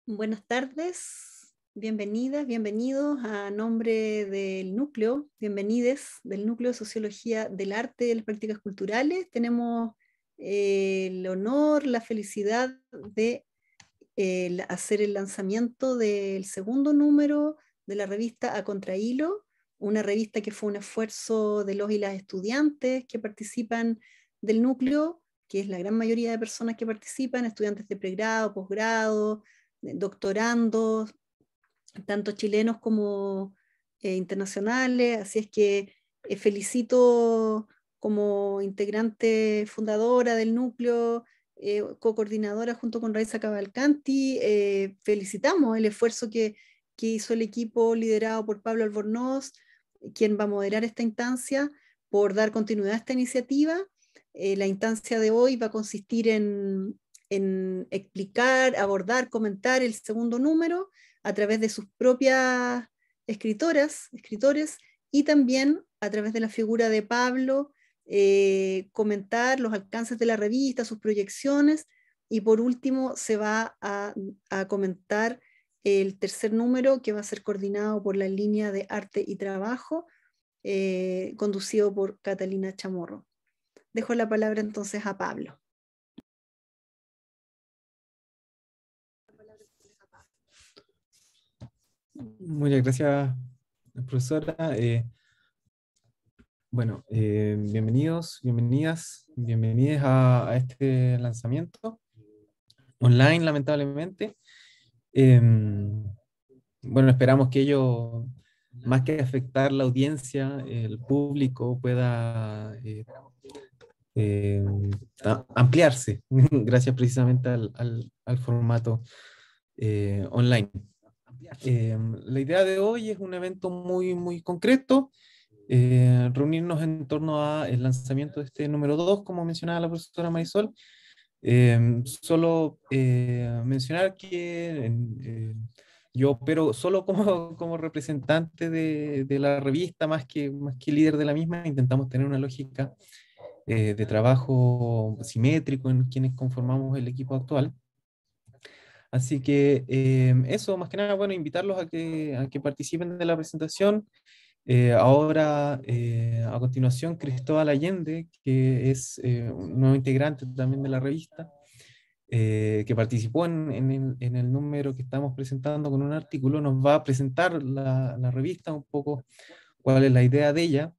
Buenas tardes, bienvenidas, bienvenidos a nombre del núcleo, bienvenides del núcleo de Sociología del Arte y de las Prácticas Culturales. Tenemos el honor, la felicidad de hacer el lanzamiento del segundo número de la revista A Contrahilo, una revista que fue un esfuerzo de los y las estudiantes que participan del núcleo, que es la gran mayoría de personas que participan, estudiantes de pregrado, posgrado, doctorandos, tanto chilenos como internacionales, así es que felicito como integrante fundadora del núcleo, co-coordinadora junto con Raiza Cavalcanti, felicitamos el esfuerzo que hizo el equipo liderado por Pablo Albornoz, quien va a moderar esta instancia, por dar continuidad a esta iniciativa. La instancia de hoy va a consistir en explicar, abordar, comentar el segundo número a través de sus propias escritoras, escritores, y también a través de la figura de Pablo, comentar los alcances de la revista, sus proyecciones, y por último se va a comentar el tercer número, que va a ser coordinado por la línea de arte y trabajo, conducido por Catalina Chamorro. Dejo la palabra entonces a Pablo. Muchas gracias, profesora. Bienvenidos, bienvenidas a este lanzamiento online, lamentablemente. Esperamos que ello, más que afectar la audiencia, el público pueda ampliarse, gracias precisamente al formato online. La idea de hoy es un evento muy concreto, reunirnos en torno al lanzamiento de este número 2, como mencionaba la profesora Marisol. Solo mencionar que yo opero solo como representante de la revista, más que líder de la misma. Intentamos tener una lógica de trabajo simétrico en quienes conformamos el equipo actual. Así que eso, más que nada, invitarlos a que participen de la presentación. Ahora, a continuación, Cristóbal Allende, que es un nuevo integrante también de la revista, que participó en el número que estamos presentando con un artículo, nos va a presentar la revista, un poco cuál es la idea de ella,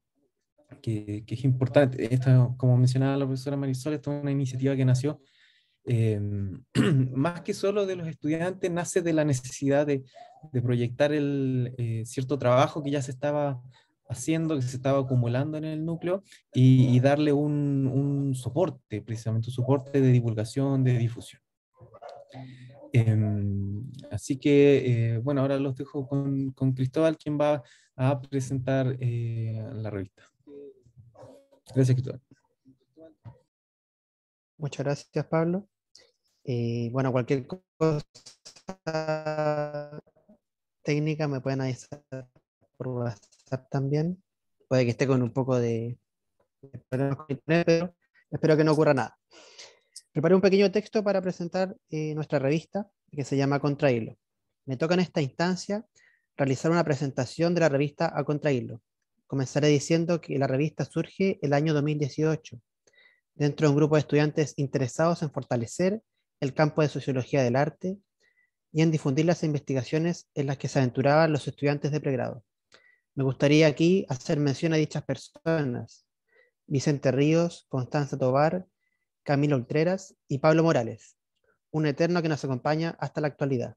que es importante. Esta, como mencionaba la profesora Marisol, esta es una iniciativa que nació más que solo de los estudiantes, nace de la necesidad de proyectar cierto trabajo que ya se estaba haciendo, que se estaba acumulando en el núcleo, y darle un soporte, precisamente un soporte de divulgación, de difusión. Así que, ahora los dejo con Cristóbal, quien va a presentar la revista. Gracias, Cristóbal. Muchas gracias, Pablo. Cualquier cosa técnica me pueden avisar por WhatsApp también. Puede que esté con un poco de problemas con internet, pero espero que no ocurra nada. Preparé un pequeño texto para presentar nuestra revista, que se llama Contrahilo. Me toca en esta instancia realizar una presentación de la revista A Contrahilo. Comenzaré diciendo que la revista surge el año 2018, dentro de un grupo de estudiantes interesados en fortalecer el campo de sociología del arte y en difundir las investigaciones en las que se aventuraban los estudiantes de pregrado. Me gustaría aquí hacer mención a dichas personas: Vicente Ríos, Constanza Tovar, Camilo Ultreras y Pablo Morales, un eterno que nos acompaña hasta la actualidad.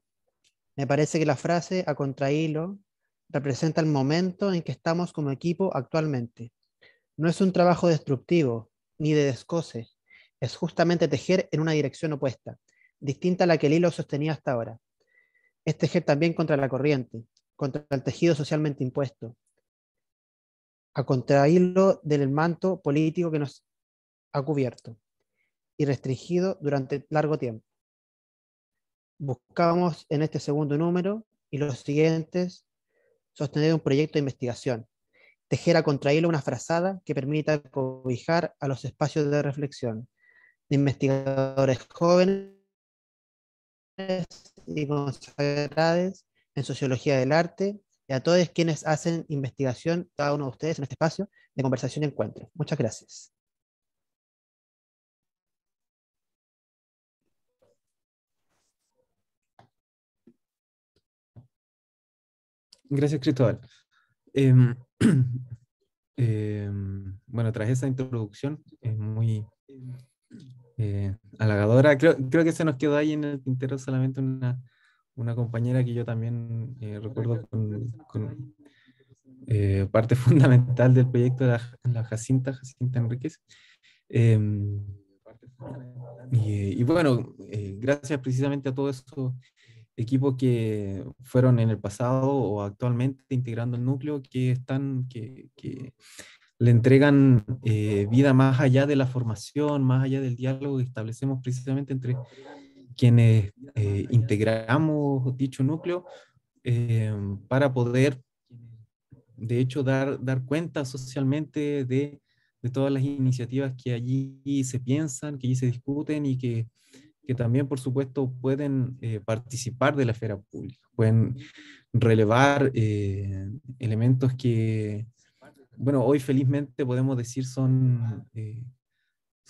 Me parece que la frase "a contrahilo" representa el momento en que estamos como equipo actualmente. No es un trabajo destructivo ni de descoce, es justamente tejer en una dirección opuesta, distinta a la que el hilo sostenía hasta ahora. Es tejer también contra la corriente, contra el tejido socialmente impuesto, a contrahilo del manto político que nos ha cubierto y restringido durante largo tiempo. Buscamos en este segundo número y los siguientes sostener un proyecto de investigación, tejer a contrahilo una frazada que permita cobijar a los espacios de reflexión de investigadores jóvenes y consagradas en sociología del arte, y a todos quienes hacen investigación, cada uno de ustedes en este espacio de conversación y encuentro. Muchas gracias. Gracias, Cristóbal. Bueno, tras esa introducción muy halagadora, creo que se nos quedó ahí en el tintero solamente una compañera que yo también recuerdo con parte fundamental del proyecto, la Jacinta Enríquez. Y bueno, gracias precisamente a todos esos equipos que fueron en el pasado o actualmente integrando el núcleo, que le entregan vida más allá de la formación, más allá del diálogo que establecemos precisamente entre quienes integramos dicho núcleo, para poder, de hecho, dar cuenta socialmente de todas las iniciativas que allí se piensan, que allí se discuten y que también, por supuesto, pueden participar de la esfera pública, pueden relevar elementos que, bueno, hoy felizmente podemos decir son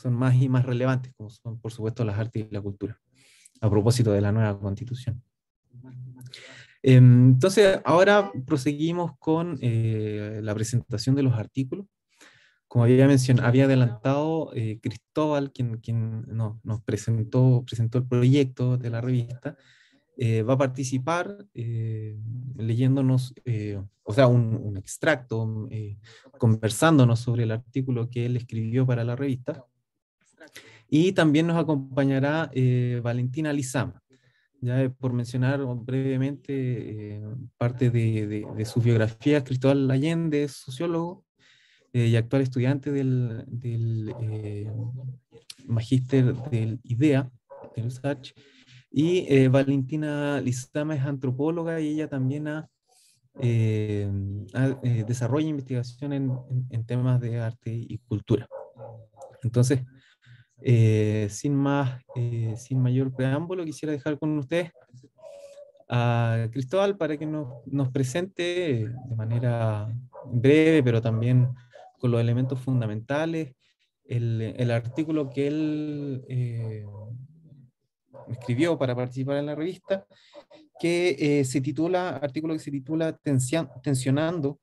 más y más relevantes, como son, por supuesto, las artes y la cultura, a propósito de la nueva constitución. Entonces, ahora proseguimos con la presentación de los artículos. Como había adelantado, Cristóbal, quien nos presentó el proyecto de la revista, va a participar leyéndonos, o sea, un extracto, conversándonos sobre el artículo que él escribió para la revista. Y también nos acompañará Valentina Lizama. Ya por mencionar brevemente parte de su biografía, Cristóbal Allende es sociólogo y actual estudiante del magíster del IDEA, del USACH, y Valentina Lizama es antropóloga y ella también desarrolla investigación en temas de arte y cultura. Entonces, sin mayor preámbulo, quisiera dejar con ustedes a Cristóbal para que nos presente de manera breve, pero también con los elementos fundamentales, el artículo que él escribió para participar en la revista, artículo que se titula Tensionando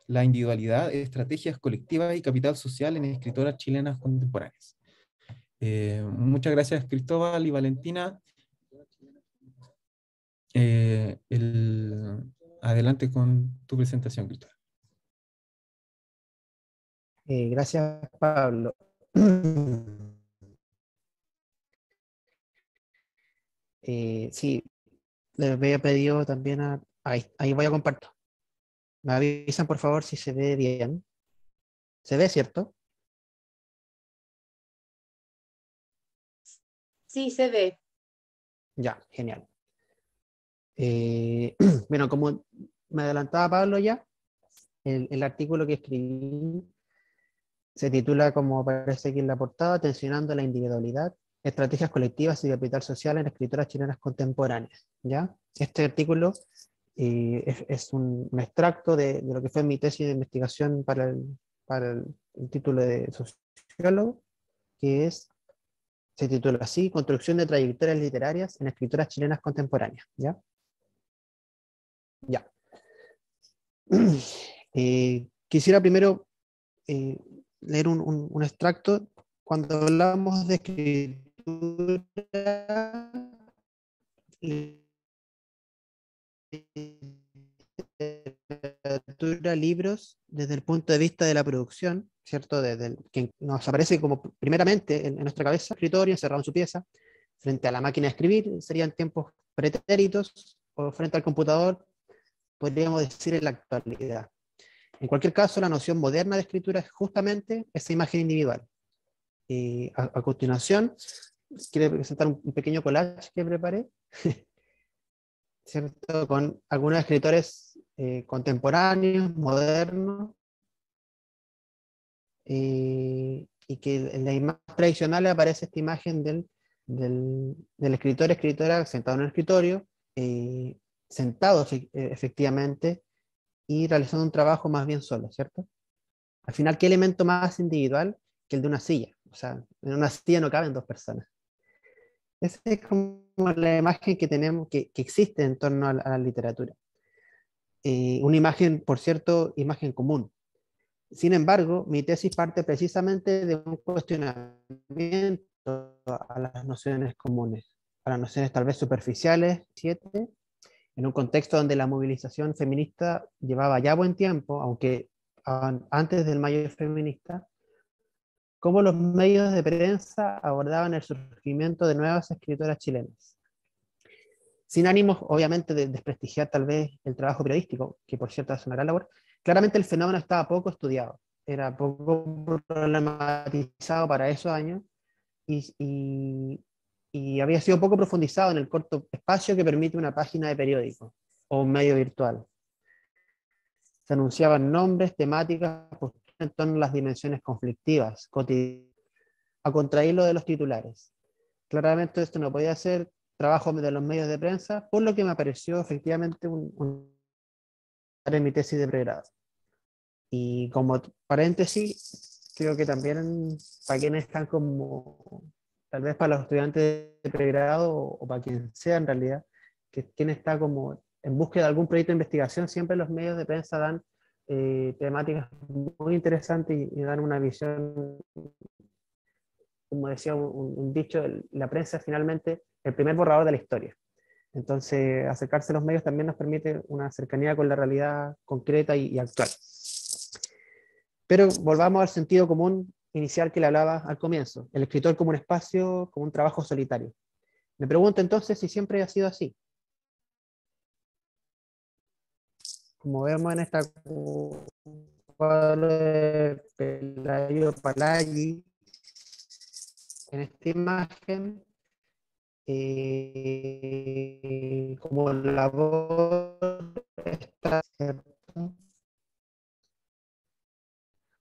la individualidad, estrategias colectivas y capital social en escritoras chilenas contemporáneas. Muchas gracias, Cristóbal y Valentina. Adelante con tu presentación, Cristóbal. Gracias, Pablo. Sí, les había pedido también ahí voy a compartir. Me avisan, por favor, si se ve bien. ¿Se ve, cierto? Sí, se ve. Ya, genial. Bueno, como me adelantaba Pablo ya, el artículo que escribí se titula, como aparece aquí en la portada, Tensionando la individualidad, estrategias colectivas y capital social en escritoras chilenas contemporáneas. ¿Ya? Este artículo es un extracto de lo que fue mi tesis de investigación para el título de sociólogo, que se titula así, Construcción de trayectorias literarias en escritoras chilenas contemporáneas. ¿Ya? Ya. Quisiera primero leer un extracto. Cuando hablamos de escritura, libros, desde el punto de vista de la producción, ¿cierto? Que nos aparece como primeramente en nuestra cabeza, escritorio encerrado en su pieza, frente a la máquina de escribir, serían tiempos pretéritos, o frente al computador, podríamos decir en la actualidad. En cualquier caso, la noción moderna de escritura es justamente esa imagen individual. A continuación, quiero presentar un pequeño collage que preparé, ¿cierto? Con algunos escritores contemporáneos, modernos, y que en la imagen tradicional aparece esta imagen del del escritor, escritora sentado en el escritorio, sentado efectivamente y realizando un trabajo más bien solo, ¿cierto? Al final, ¿qué elemento más individual que el de una silla? O sea, en una silla no caben dos personas. Esa es como la imagen que tenemos, que existe en torno a la literatura. Una imagen, por cierto, imagen común. Sin embargo, mi tesis parte precisamente de un cuestionamiento a las nociones comunes, a las nociones tal vez superficiales, en un contexto donde la movilización feminista llevaba ya buen tiempo, aunque antes del Mayo Feminista, cómo los medios de prensa abordaban el surgimiento de nuevas escritoras chilenas. Sin ánimos, obviamente, de desprestigiar tal vez el trabajo periodístico, que por cierto hace una gran labor, claramente el fenómeno estaba poco estudiado, era poco problematizado para esos años y había sido poco profundizado en el corto espacio que permite una página de periódico o un medio virtual. Se anunciaban nombres, temáticas, en torno a las dimensiones conflictivas, cotidianas, a contrahilo de los titulares. Claramente esto no podía ser trabajo de los medios de prensa, por lo que me pareció efectivamente en mi tesis de pregrado. Y como paréntesis, creo que también para quienes están como, tal vez para los estudiantes de pregrado o para quien sea en realidad, que quien está como en búsqueda de algún proyecto de investigación, siempre los medios de prensa dan temáticas muy interesantes y dan una visión, como decía un dicho, la prensa es finalmente el primer borrador de la historia. Entonces, acercarse a los medios también nos permite una cercanía con la realidad concreta y actual. Pero volvamos al sentido común inicial que le hablaba al comienzo, el escritor como un espacio, como un trabajo solitario. Me pregunto entonces si siempre ha sido así. Como vemos en esta cuadro de Pelayo Palagi, en esta imagen, como la voz está, ¿cierto?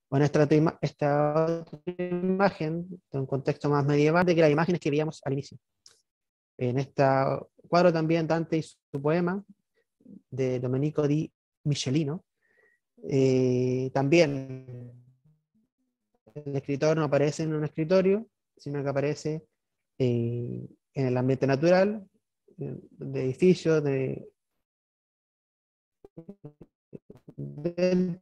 Bueno, esta otra imagen, de un contexto más medieval, de que las imágenes que veíamos al inicio. En este cuadro también Dante y su poema, de Domenico di Michelino. También el escritor no aparece en un escritorio, sino que aparece en el ambiente natural, de edificios, dentro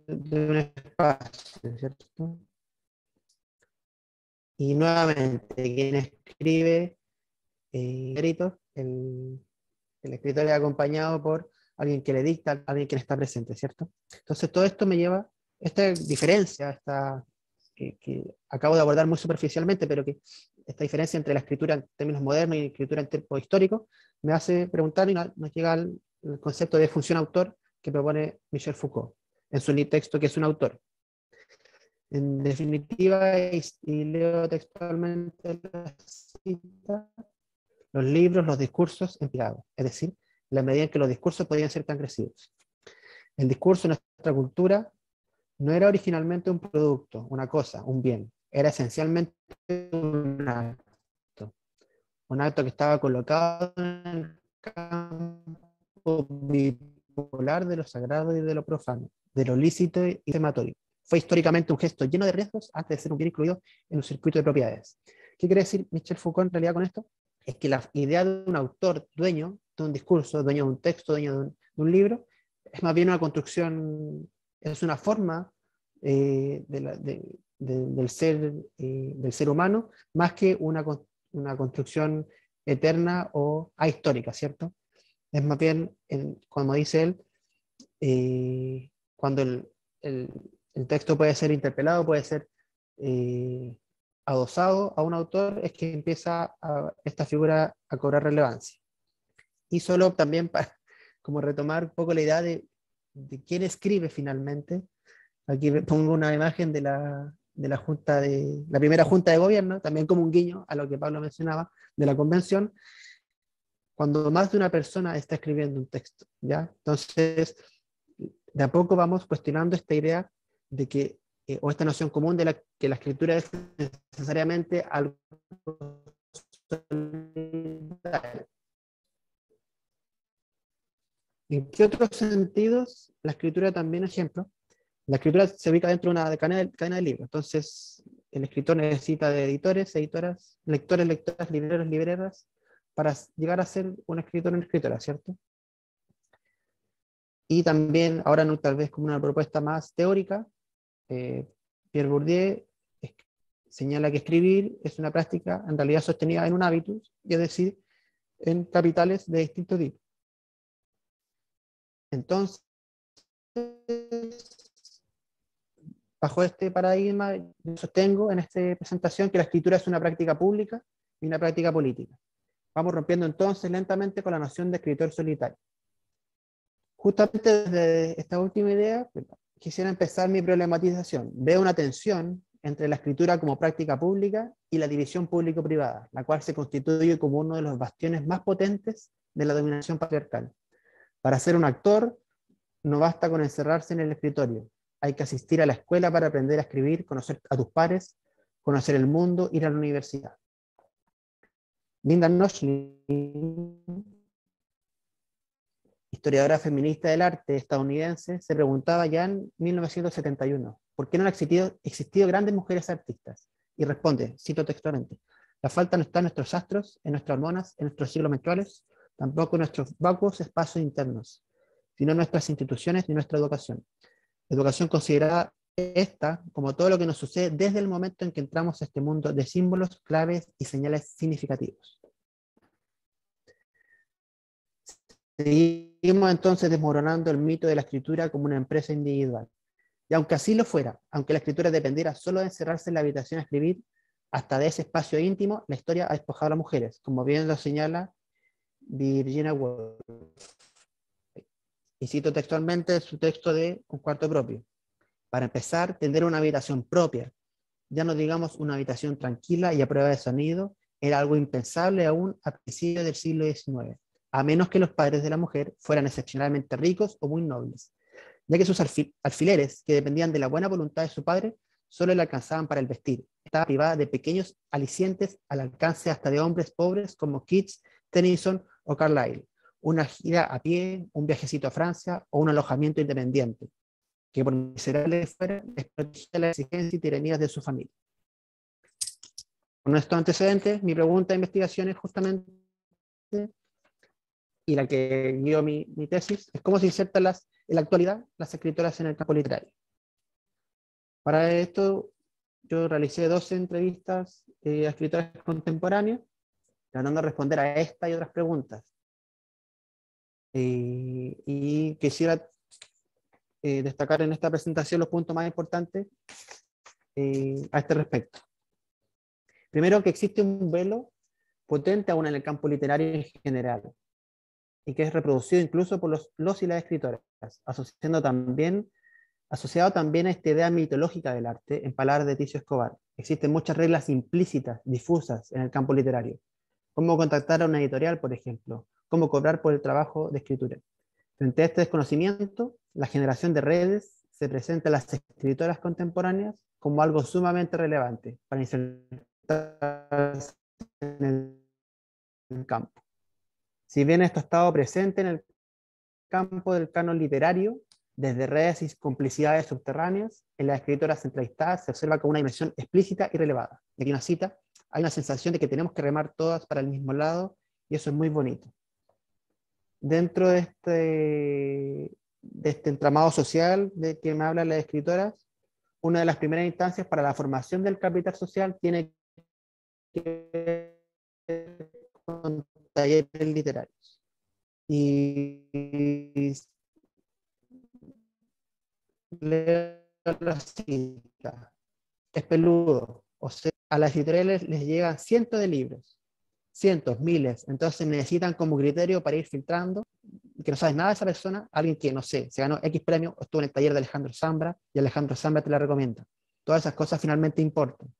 de un espacio, ¿cierto? Y nuevamente, quien escribe escritos, el escritor es acompañado por alguien que le dicta, alguien que está presente, ¿cierto? Entonces todo esto me lleva, esta diferencia, que acabo de abordar muy superficialmente, pero que esta diferencia entre la escritura en términos modernos y la escritura en tiempos históricos, me hace preguntar y nos llega al concepto de función autor que propone Michel Foucault en su texto que es un autor. En definitiva, y leo textualmente la cita, los libros, los discursos empleados, es decir, la medida en que los discursos podían ser transgresivos. El discurso en nuestra cultura no era originalmente un producto, una cosa, un bien, era esencialmente un acto que estaba colocado en el campo bipolar de lo sagrado y de lo profano, de lo lícito y sematorio. Fue históricamente un gesto lleno de riesgos antes de ser un bien incluido en un circuito de propiedades. ¿Qué quiere decir Michel Foucault en realidad con esto? Es que la idea de un autor dueño de un discurso, dueño de un texto, dueño de un libro, es más bien una construcción, es una forma del ser humano, más que una construcción eterna o ahistórica, ¿cierto? Es más bien, como dice él, cuando el texto puede ser interpelado, puede ser adosado a un autor, es que empieza esta figura a cobrar relevancia. Y solo también para como retomar un poco la idea de quién escribe finalmente. Aquí pongo una imagen de la junta la primera junta de gobierno, también como un guiño a lo que Pablo mencionaba de la convención, cuando más de una persona está escribiendo un texto, ¿ya? Entonces, de a poco vamos cuestionando esta idea de que o esta noción común de que la escritura es necesariamente algo solitario. ¿En qué otros sentidos la escritura también, ejemplo? La escritura se ubica dentro de una cadena de libros. Entonces, el escritor necesita de editores, editoras, lectores, lectoras, libreros, libreras, para llegar a ser un escritor o una escritora, ¿cierto? Y también, ahora no, tal vez como una propuesta más teórica, Pierre Bourdieu señala que escribir es una práctica en realidad sostenida en un hábito, es decir, en capitales de distintos tipos. Entonces, bajo este paradigma, yo sostengo en esta presentación que la escritura es una práctica pública y una práctica política. Vamos rompiendo entonces lentamente con la noción de escritor solitario. Justamente desde esta última idea, quisiera empezar mi problematización. Veo una tensión entre la escritura como práctica pública y la división público-privada, la cual se constituye como uno de los bastiones más potentes de la dominación patriarcal. Para ser un actor, no basta con encerrarse en el escritorio. Hay que asistir a la escuela para aprender a escribir, conocer a tus pares, conocer el mundo, ir a la universidad. Linda Nosley, historiadora feminista del arte estadounidense, se preguntaba ya en 1971, ¿por qué no han existido grandes mujeres artistas? Y responde, cito textualmente, la falta no está en nuestros astros, en nuestras hormonas, en nuestros ciclos menstruales, tampoco en nuestros vacuos espacios internos, sino en nuestras instituciones y nuestra educación. Educación considerada esta como todo lo que nos sucede desde el momento en que entramos a este mundo de símbolos, claves y señales significativos. Seguimos entonces desmoronando el mito de la escritura como una empresa individual. Y aunque así lo fuera, aunque la escritura dependiera solo de encerrarse en la habitación a escribir, hasta de ese espacio íntimo, la historia ha despojado a las mujeres, como bien lo señala Virginia Woolf. Y cito textualmente su texto de Un cuarto propio. Para empezar, tener una habitación propia, ya no digamos una habitación tranquila y a prueba de sonido, era algo impensable aún a principios del siglo XIX, a menos que los padres de la mujer fueran excepcionalmente ricos o muy nobles, ya que sus alfileres, que dependían de la buena voluntad de su padre, solo le alcanzaban para el vestir. Estaba privada de pequeños alicientes al alcance hasta de hombres pobres como Keats, Tennyson o Carlyle, una gira a pie, un viajecito a Francia o un alojamiento independiente, que por miserable fuera, les protegía las exigencias y tiranías de su familia. Con estos antecedentes, mi pregunta de investigación es justamente, y la que guió mi tesis, es cómo se insertan en la actualidad las escritoras en el campo literario. Para esto, yo realicé 12 entrevistas a escritoras contemporáneas, tratando de responder a esta y otras preguntas. Y quisiera destacar en esta presentación los puntos más importantes a este respecto. Primero, que existe un velo potente aún en el campo literario en general, y que es reproducido incluso por los y las escritoras, asociado también a esta idea mitológica del arte, en palabras de Ticio Escobar. Existen muchas reglas implícitas, difusas en el campo literario. Cómo contactar a una editorial, por ejemplo, cómo cobrar por el trabajo de escritura. Frente a este desconocimiento, la generación de redes se presenta a las escritoras contemporáneas como algo sumamente relevante para insertarse en el campo. Si bien esto ha estado presente en el campo del canon literario, desde redes y complicidades subterráneas, en las escritoras entrevistadas se observa como una dimensión explícita y relevada. Y aquí una cita, hay una sensación de que tenemos que remar todas para el mismo lado, y eso es muy bonito. Dentro de este entramado social de que me hablan las escritoras, una de las primeras instancias para la formación del capital social tiene que ver con talleres literarios. Y leo la cita. Es peludo. O sea, a las editoriales les llegan cientos de libros, cientos, miles. Entonces necesitan como criterio para ir filtrando, que no sabes nada de esa persona, alguien que, no sé, se ganó X premio, o estuvo en el taller de Alejandro Zambra, y Alejandro Zambra te la recomienda. Todas esas cosas finalmente importan.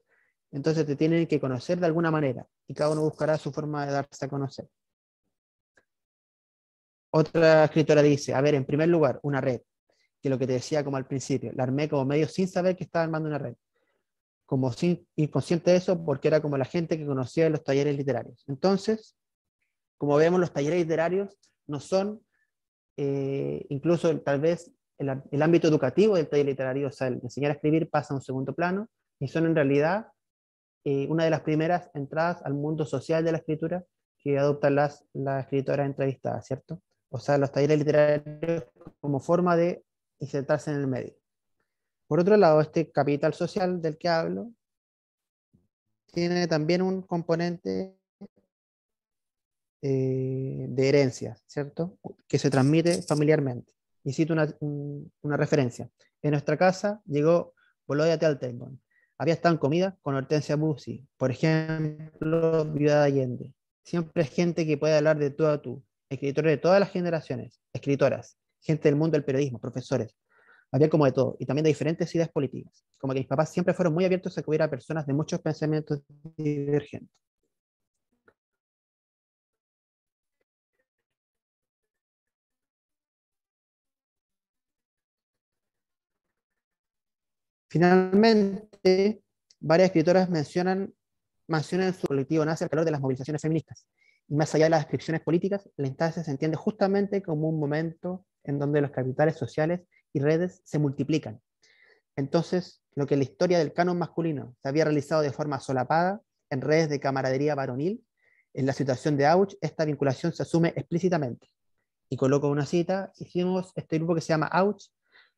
Entonces te tienen que conocer de alguna manera, y cada uno buscará su forma de darse a conocer. Otra escritora dice, a ver, en primer lugar, una red. que lo que te decía como al principio, la armé como medio sin saber que estaba armando una red, como sin, inconsciente de eso, porque era como la gente que conocía de los talleres literarios. Entonces, como vemos, los talleres literarios no son, incluso tal vez el ámbito educativo del taller literario, o sea, el enseñar a escribir pasa a un segundo plano, y son en realidad una de las primeras entradas al mundo social de la escritura que adoptan las escritoras entrevistadas, ¿cierto? O sea, los talleres literarios como forma de insertarse en el medio. Por otro lado, este capital social del que hablo tiene también un componente de herencia, ¿cierto? Que se transmite familiarmente. Y cito una referencia. En nuestra casa llegó Boloya Teltengon. Había estado en comida con Hortensia Bussi, por ejemplo, Viuda de Allende. Siempre es gente que puede hablar de tú a tú, escritores de todas las generaciones, escritoras, gente del mundo del periodismo, profesores. Había como de todo, y también de diferentes ideas políticas. Como que mis papás siempre fueron muy abiertos a que hubiera personas de muchos pensamientos divergentes. Finalmente, varias escritoras mencionan en su colectivo nace el calor de las movilizaciones feministas. Y más allá de las descripciones políticas, la instancia se entiende justamente como un momento en donde los capitales sociales y redes se multiplican. Entonces, lo que en la historia del canon masculino se había realizado de forma solapada en redes de camaradería varonil, en la situación de Auch, esta vinculación se asume explícitamente. Y coloco una cita, hicimos este grupo que se llama Auch,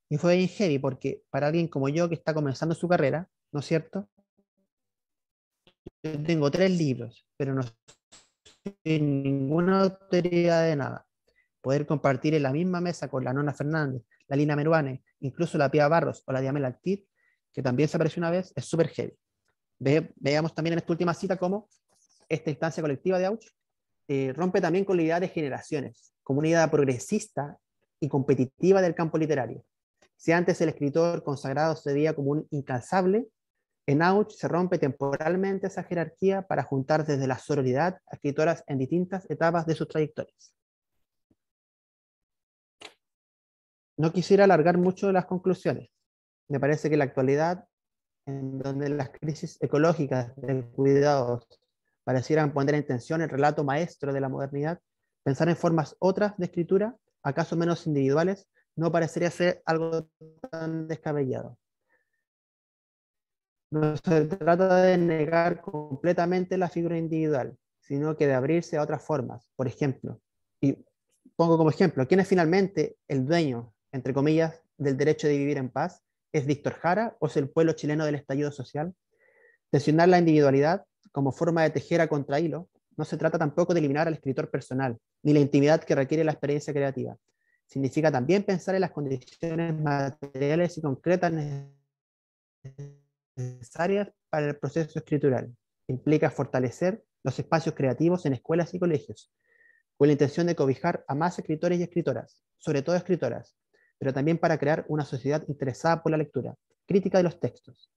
y fue bien heavy porque para alguien como yo que está comenzando su carrera, ¿no es cierto? Yo tengo 3 libros, pero no soy ninguna autoridad de nada. Poder compartir en la misma mesa con la Nona Fernández, la Lina Meruane, incluso la Pía Barros o la Diamela Altit, que también se apareció una vez, es súper heavy. Veamos también en esta última cita cómo esta instancia colectiva de Auch rompe también con la idea de generaciones, como una idea progresista y competitiva del campo literario. Si antes el escritor consagrado se veía como un incansable, en Auch se rompe temporalmente esa jerarquía para juntar desde la sororidad a escritoras en distintas etapas de sus trayectorias. No quisiera alargar mucho las conclusiones. Me parece que la actualidad, en donde las crisis ecológicas de cuidados parecieran poner en tensión el relato maestro de la modernidad, pensar en formas otras de escritura, acaso menos individuales, no parecería ser algo tan descabellado. No se trata de negar completamente la figura individual, sino que de abrirse a otras formas. Por ejemplo, y pongo como ejemplo, ¿quién es finalmente el dueño, entre comillas, del derecho de vivir en paz? ¿Es Víctor Jara o es el pueblo chileno del estallido social? Tensionar la individualidad como forma de tejer a contrahilo no se trata tampoco de eliminar al escritor personal, ni la intimidad que requiere la experiencia creativa. Significa también pensar en las condiciones materiales y concretas necesarias para el proceso escritural. Implica fortalecer los espacios creativos en escuelas y colegios, con la intención de cobijar a más escritores y escritoras, sobre todo escritoras, pero también para crear una sociedad interesada por la lectura, crítica de los textos,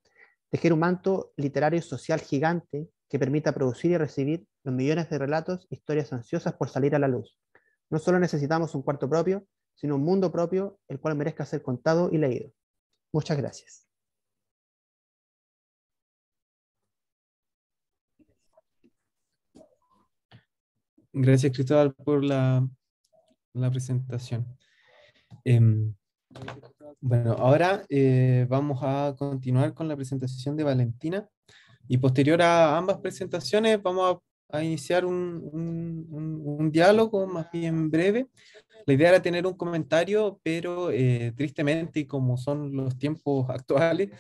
tejer un manto literario y social gigante que permita producir y recibir los millones de relatos, historias ansiosas por salir a la luz. No solo necesitamos un cuarto propio, sino un mundo propio, el cual merezca ser contado y leído. Muchas gracias. Gracias, Cristóbal, por la presentación. Em, bueno, ahora vamos a continuar con la presentación de Valentina y posterior a ambas presentaciones vamos a iniciar un diálogo más bien breve. La idea era tener un comentario, pero tristemente, y como son los tiempos actuales,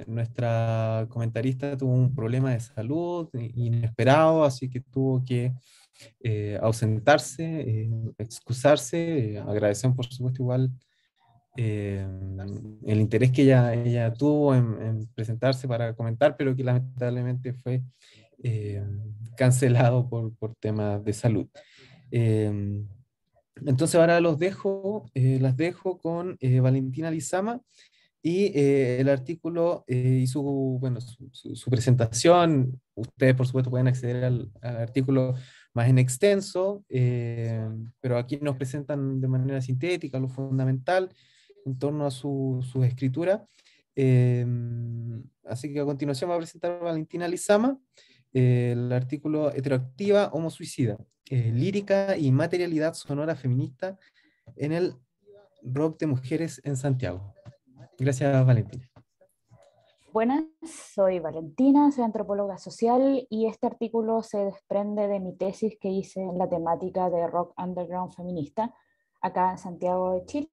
nuestra comentarista tuvo un problema de salud inesperado, así que tuvo que ausentarse, excusarse. Agradecemos, por supuesto, igual eh, el interés que ella tuvo en presentarse para comentar, pero que lamentablemente fue eh, cancelado por temas de salud. Eh, entonces ahora las dejo con Valentina Lizama y el artículo y bueno, su presentación. Ustedes, por supuesto, pueden acceder al artículo más en extenso, pero aquí nos presentan de manera sintética lo fundamental en torno a su escritura. Así que a continuación va a presentar Valentina Lizama el artículo Heteroactiva Homo Suicida, lírica y materialidad sonora feminista en el rock de mujeres en Santiago. Gracias, Valentina. Buenas, soy Valentina, soy antropóloga social y este artículo se desprende de mi tesis que hice en la temática de rock underground feminista acá en Santiago de Chile,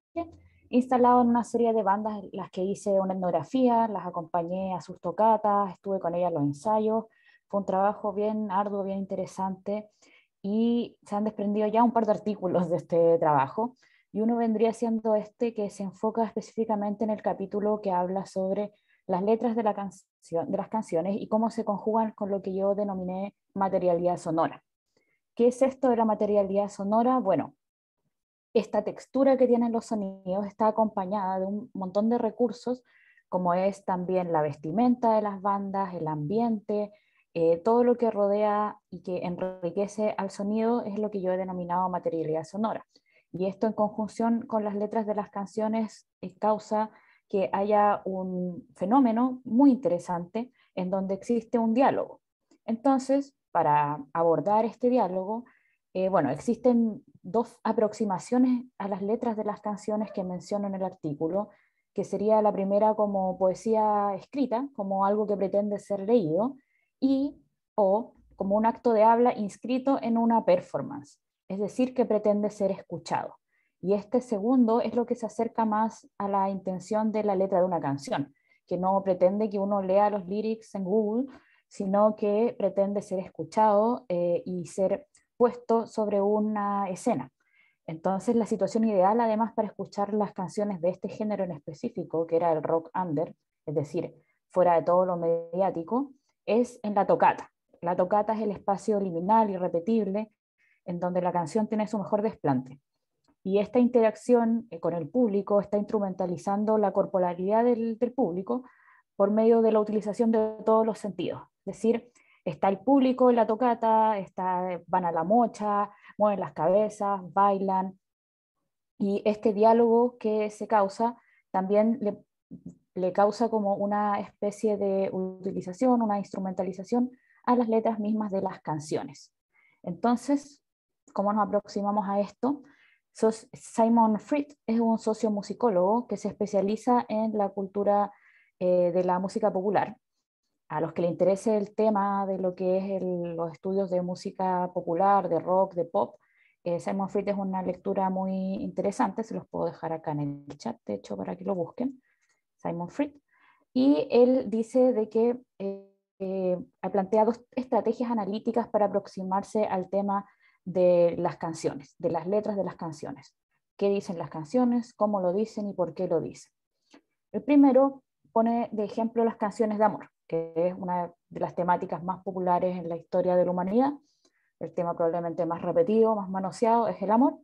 instalado en una serie de bandas en las que hice una etnografía, las acompañé a sus tocatas, estuve con ellas en los ensayos, fue un trabajo bien arduo, bien interesante y se han desprendido ya un par de artículos de este trabajo y uno vendría siendo este que se enfoca específicamente en el capítulo que habla sobre las letras de, de las canciones y cómo se conjugan con lo que yo denominé materialidad sonora. ¿Qué es esto de la materialidad sonora? Bueno, esta textura que tienen los sonidos está acompañada de un montón de recursos, como es también la vestimenta de las bandas, el ambiente, todo lo que rodea y que enriquece al sonido es lo que yo he denominado materialidad sonora. Y esto en conjunción con las letras de las canciones causa que haya un fenómeno muy interesante en donde existe un diálogo. Entonces, para abordar este diálogo, bueno, existen dos aproximaciones a las letras de las canciones que menciono en el artículo, que sería la primera como poesía escrita, como algo que pretende ser leído, y o como un acto de habla inscrito en una performance, es decir, que pretende ser escuchado. Y este segundo es lo que se acerca más a la intención de la letra de una canción, que no pretende que uno lea los lyrics en Google, sino que pretende ser escuchado y ser puesto sobre una escena. Entonces la situación ideal además para escuchar las canciones de este género en específico, que era el rock under, es decir, fuera de todo lo mediático, es en la tocata. La tocata es el espacio liminal, irrepetible, en donde la canción tiene su mejor desplante. Y esta interacción con el público está instrumentalizando la corporalidad del público por medio de la utilización de todos los sentidos. Es decir, está el público en la tocata, van a la mocha, mueven las cabezas, bailan, y este diálogo que se causa también le causa como una especie de utilización, una instrumentalización a las letras mismas de las canciones. Entonces, ¿cómo nos aproximamos a esto? Simon Fried es un sociomusicólogo que se especializa en la cultura de la música popular. A los que le interese el tema de lo que es los estudios de música popular, de rock, de pop, Simon Fried es una lectura muy interesante, se los puedo dejar acá en el chat, de hecho, para que lo busquen, Simon Fried. Y él dice de que plantea dos estrategias analíticas para aproximarse al tema de las canciones, de las letras de las canciones. ¿Qué dicen las canciones? ¿Cómo lo dicen y por qué lo dicen? El primero pone de ejemplo las canciones de amor, que es una de las temáticas más populares en la historia de la humanidad. El tema probablemente más repetido, más manoseado es el amor.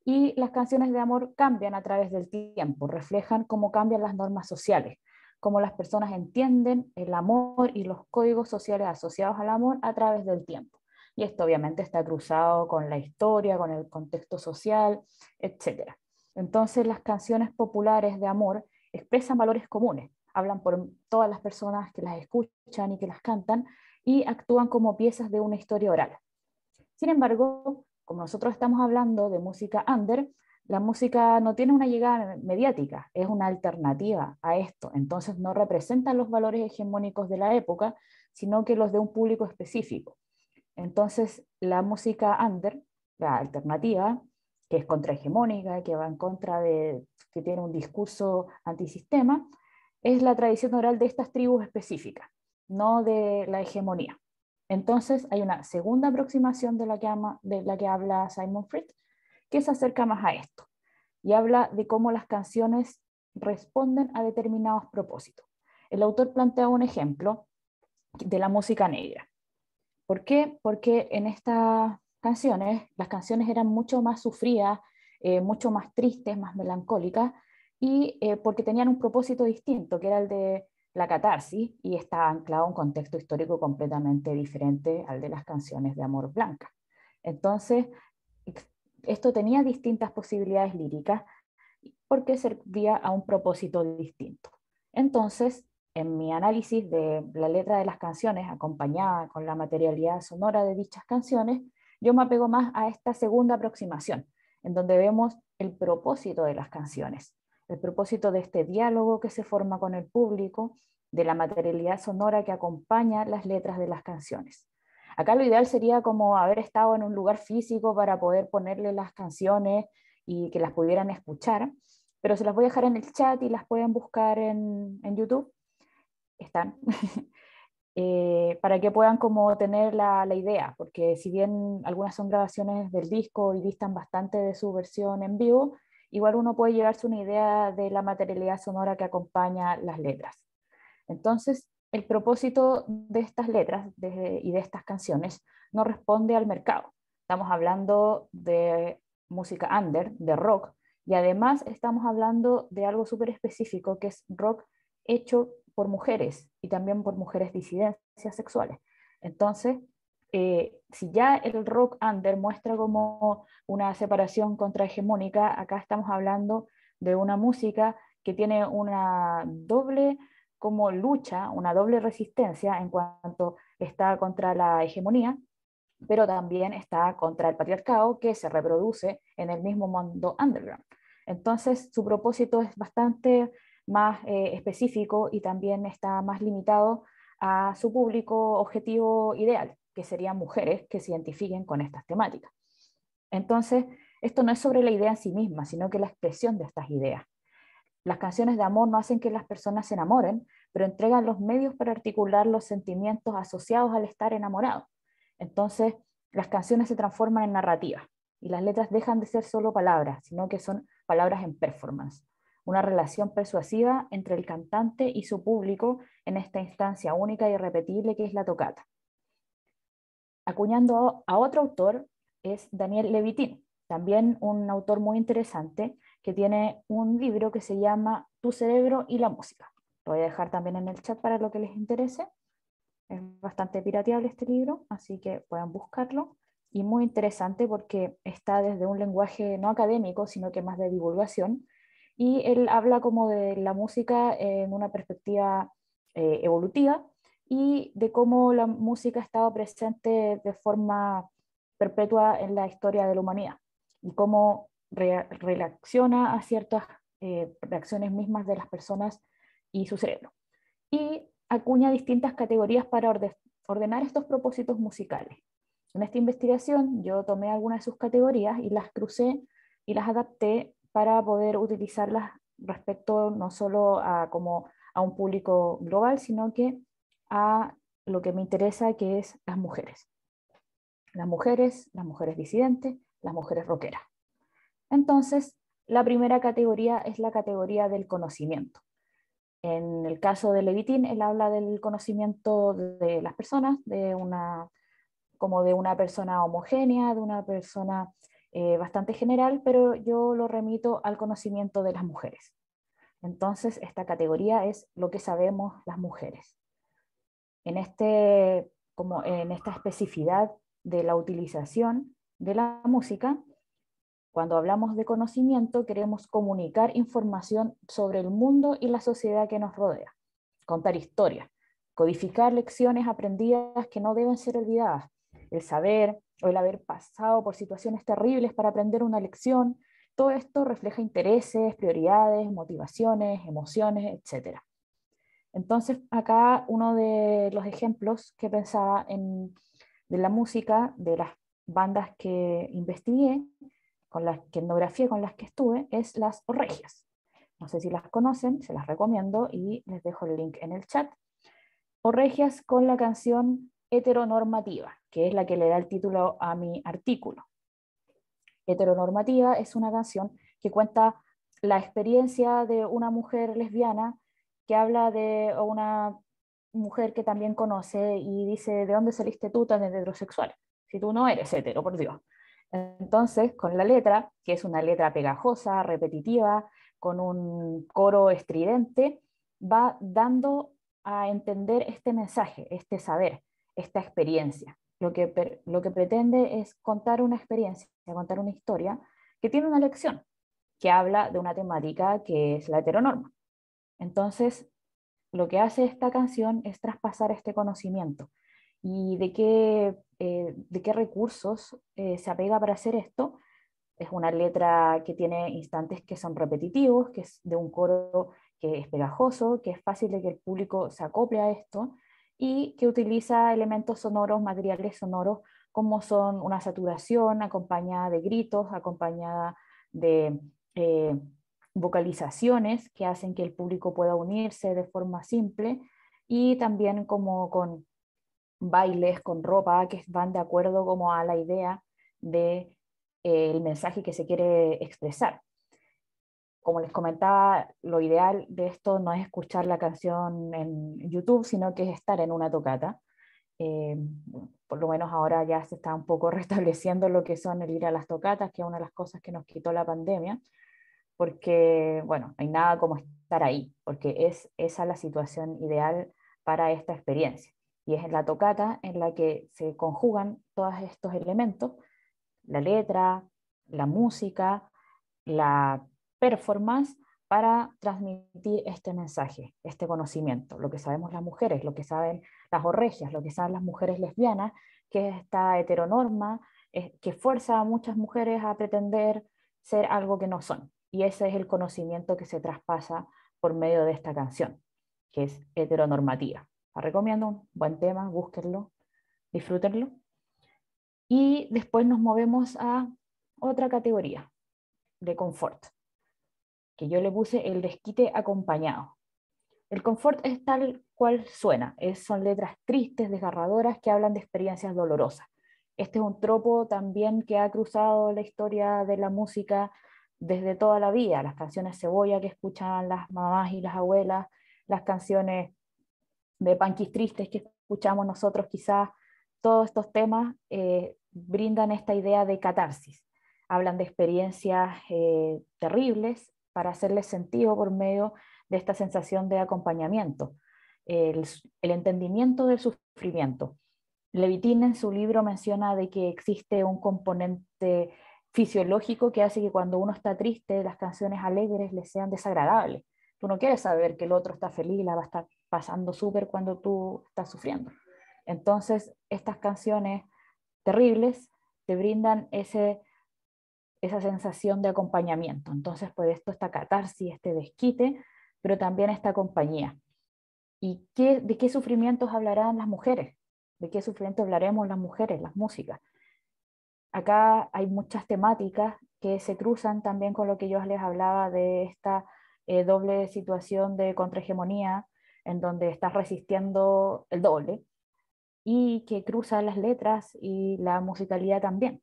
Y las canciones de amor cambian a través del tiempo, reflejan cómo cambian las normas sociales, cómo las personas entienden el amor y los códigos sociales asociados al amor a través del tiempo. Y esto obviamente está cruzado con la historia, con el contexto social, etc. Entonces las canciones populares de amor expresan valores comunes, hablan por todas las personas que las escuchan y que las cantan y actúan como piezas de una historia oral. Sin embargo, como nosotros estamos hablando de música under, la música no tiene una llegada mediática, es una alternativa a esto. Entonces no representan los valores hegemónicos de la época, sino que los de un público específico. Entonces la música under, la alternativa, que es contrahegemónica, que va en contra de, que tiene un discurso antisistema, es la tradición oral de estas tribus específicas, no de la hegemonía. Entonces hay una segunda aproximación de la que habla Simon Fried, que se acerca más a esto, y habla de cómo las canciones responden a determinados propósitos. El autor plantea un ejemplo de la música negra. ¿Por qué? Porque en estas canciones, las canciones eran mucho más sufridas, mucho más tristes, más melancólicas, y porque tenían un propósito distinto, que era el de la catarsis, y está anclado a un contexto histórico completamente diferente al de las canciones de amor blanca. Entonces, esto tenía distintas posibilidades líricas, porque servía a un propósito distinto. Entonces, en mi análisis de la letra de las canciones, acompañada con la materialidad sonora de dichas canciones, yo me apego más a esta segunda aproximación, en donde vemos el propósito de las canciones, el propósito de este diálogo que se forma con el público, de la materialidad sonora que acompaña las letras de las canciones. Acá lo ideal sería como haber estado en un lugar físico para poder ponerle las canciones y que las pudieran escuchar, pero se las voy a dejar en el chat y las pueden buscar en YouTube. Están. Para que puedan como tener la idea, porque si bien algunas son grabaciones del disco y distan bastante de su versión en vivo, igual uno puede llevarse una idea de la materialidad sonora que acompaña las letras. Entonces, el propósito de estas letras y de estas canciones no responde al mercado. Estamos hablando de música under, de rock, y además estamos hablando de algo súper específico, que es rock hecho por mujeres y también por mujeres disidencias sexuales. Entonces, si ya el rock under muestra como una separación contrahegemónica, acá estamos hablando de una música que tiene una doble como lucha, una doble resistencia en cuanto está contra la hegemonía, pero también está contra el patriarcado que se reproduce en el mismo mundo underground. Entonces, su propósito es bastante más específico y también está más limitado a su público objetivo ideal, que serían mujeres que se identifiquen con estas temáticas. Entonces, esto no es sobre la idea en sí misma, sino que la expresión de estas ideas. Las canciones de amor no hacen que las personas se enamoren, pero entregan los medios para articular los sentimientos asociados al estar enamorado. Entonces, las canciones se transforman en narrativas y las letras dejan de ser solo palabras, sino que son palabras en performance, una relación persuasiva entre el cantante y su público en esta instancia única y irrepetible que es la tocata. Acuñando a otro autor es Daniel Levitin, también un autor muy interesante que tiene un libro que se llama Tu cerebro y la música. Lo voy a dejar también en el chat para lo que les interese. Es bastante pirateable este libro, así que pueden buscarlo. Y muy interesante porque está desde un lenguaje no académico, sino que más de divulgación. Y él habla como de la música en una perspectiva evolutiva y de cómo la música ha estado presente de forma perpetua en la historia de la humanidad y cómo reacciona a ciertas reacciones mismas de las personas y su cerebro. Y acuña distintas categorías para ordenar estos propósitos musicales. En esta investigación yo tomé algunas de sus categorías y las crucé y las adapté para poder utilizarlas respecto no solo a, como a un público global, sino que a lo que me interesa, que es las mujeres. Las mujeres disidentes, las mujeres rockeras. Entonces, la primera categoría es la categoría del conocimiento. En el caso de Levitin, él habla del conocimiento de las personas, como de una persona homogénea, de una persona bastante general, pero yo lo remito al conocimiento de las mujeres. Entonces, esta categoría es lo que sabemos las mujeres. Como en esta especificidad de la utilización de la música, cuando hablamos de conocimiento, queremos comunicar información sobre el mundo y la sociedad que nos rodea, contar historias, codificar lecciones aprendidas que no deben ser olvidadas, el saber o el haber pasado por situaciones terribles para aprender una lección. Todo esto refleja intereses, prioridades, motivaciones, emociones, etc. Entonces, acá uno de los ejemplos que pensaba de la música, de las bandas que investigué, con las que etnografié, con las que estuve, es las Orregias. No sé si las conocen, se las recomiendo y les dejo el link en el chat. Orregias con la canción Heteronormativa, que es la que le da el título a mi artículo. Heteronormativa es una canción que cuenta la experiencia de una mujer lesbiana que habla de una mujer que también conoce y dice, ¿de dónde saliste tú tan heterosexual? Si tú no eres hetero, por Dios. Entonces, con la letra, que es una letra pegajosa, repetitiva, con un coro estridente, va dando a entender este mensaje, este saber, esta experiencia. Lo que pretende es contar una experiencia, contar una historia que tiene una lección. que habla de una temática que es la heteronorma. Entonces, lo que hace esta canción es traspasar este conocimiento. ¿Y de qué recursos se apega para hacer esto? Es una letra que tiene instantes que son repetitivos, que es de un coro que es pegajoso, que es fácil de que el público se acople a esto, y que utiliza elementos sonoros, materiales sonoros, como son una saturación acompañada de gritos, acompañada de vocalizaciones que hacen que el público pueda unirse de forma simple, y también como con bailes, con ropa que van de acuerdo como a la idea de el mensaje que se quiere expresar. Como les comentaba, lo ideal de esto no es escuchar la canción en YouTube, sino que es estar en una tocata. Eh, por lo menos ahora ya se está un poco restableciendo lo que son el ir a las tocatas, que es una de las cosas que nos quitó la pandemia, porque, bueno, no hay nada como estar ahí, porque es esa la situación ideal para esta experiencia. Y es en la tocata en la que se conjugan todos estos elementos: la letra, la música, la performance, para transmitir este mensaje, este conocimiento, lo que sabemos las mujeres, lo que saben las orregias, lo que saben las mujeres lesbianas, que es esta heteronorma que fuerza a muchas mujeres a pretender ser algo que no son. Y ese es el conocimiento que se traspasa por medio de esta canción, que es heteronormativa. La recomiendo, un buen tema, búsquenlo, disfrútenlo. Y después nos movemos a otra categoría de confort, que yo le puse el desquite acompañado. El confort es tal cual suena, son letras tristes, desgarradoras, que hablan de experiencias dolorosas. Este es un tropo también que ha cruzado la historia de la música desde toda la vida. Las canciones cebolla que escuchan las mamás y las abuelas, las canciones de punkis tristes que escuchamos nosotros, quizás todos estos temas brindan esta idea de catarsis. Hablan de experiencias terribles para hacerles sentido por medio de esta sensación de acompañamiento, el entendimiento del sufrimiento. Levitin en su libro menciona de que existe un componente fisiológico que hace que cuando uno está triste, las canciones alegres le sean desagradables. Tú no quieres saber que el otro está feliz, la va a estar pasando súper cuando tú estás sufriendo. Entonces, estas canciones terribles te brindan esa sensación de acompañamiento. Entonces, pues esto, esta catarsis, este desquite, pero también esta compañía. ¿Y de qué sufrimientos hablarán las mujeres? ¿De qué sufrimiento hablaremos las mujeres, las músicas? Acá hay muchas temáticas que se cruzan también con lo que yo les hablaba de esta doble situación de contrahegemonía, en donde estás resistiendo el doble, y que cruza las letras y la musicalidad también.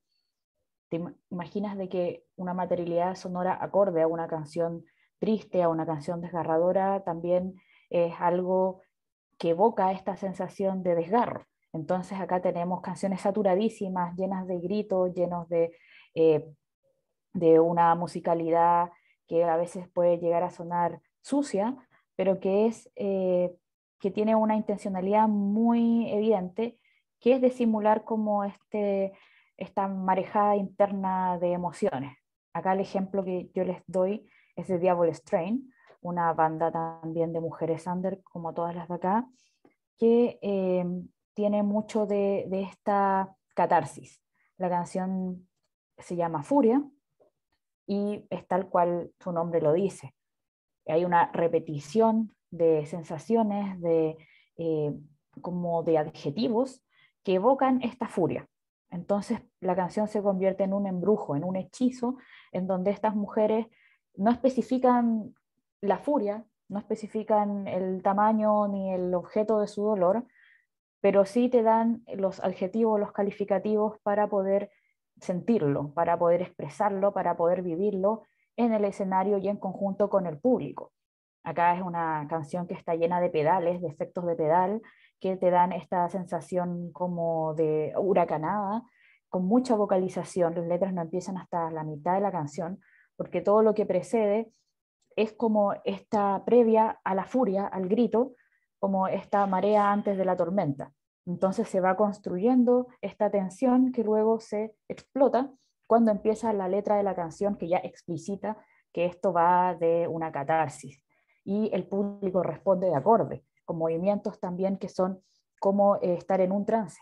¿Te imaginas de que una materialidad sonora acorde a una canción triste, a una canción desgarradora, también es algo que evoca esta sensación de desgarro? Entonces acá tenemos canciones saturadísimas, llenas de gritos, llenos de una musicalidad que a veces puede llegar a sonar sucia, pero que tiene una intencionalidad muy evidente, que es de simular como esta marejada interna de emociones. Acá el ejemplo que yo les doy es de Diablo Strain, una banda también de mujeres under, como todas las de acá, que tiene mucho de esta catarsis. La canción se llama Furia y es tal cual su nombre lo dice. Hay una repetición de sensaciones, como de adjetivos que evocan esta furia. Entonces la canción se convierte en un embrujo, en un hechizo, en donde estas mujeres no especifican la furia, no especifican el tamaño ni el objeto de su dolor, pero sí te dan los adjetivos, los calificativos para poder sentirlo, para poder expresarlo, para poder vivirlo en el escenario y en conjunto con el público. Acá es una canción que está llena de pedales, de efectos de pedal, que te dan esta sensación como de huracanada, con mucha vocalización. Las letras no empiezan hasta la mitad de la canción, porque todo lo que precede es como esta previa a la furia, al grito, como esta marea antes de la tormenta. Entonces se va construyendo esta tensión que luego se explota cuando empieza la letra de la canción, que ya explicita que esto va de una catarsis y el público responde de acorde, con movimientos también que son como estar en un trance.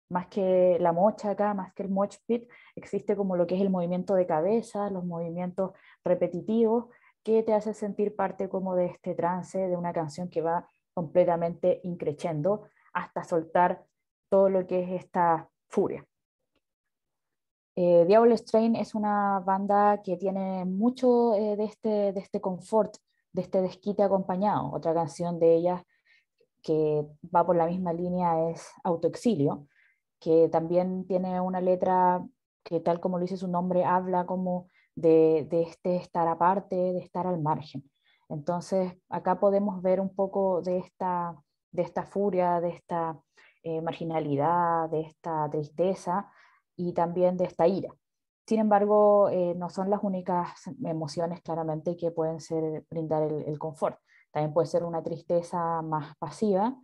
Más que la mocha acá, más que el mosh pit, existe como lo que es el movimiento de cabeza, los movimientos repetitivos, que te hace sentir parte como de este trance, de una canción que va completamente increciendo hasta soltar todo lo que es esta furia. Diablo Strain es una banda que tiene mucho de este confort, de este desquite acompañado. Otra canción de ellas que va por la misma línea es Autoexilio, que también tiene una letra que, tal como lo dice su nombre, habla como de este estar aparte, de estar al margen. Entonces, acá podemos ver un poco de esta furia, de esta marginalidad, de esta tristeza y también de esta ira. Sin embargo, no son las únicas emociones claramente que pueden brindar el confort. También puede ser una tristeza más pasiva,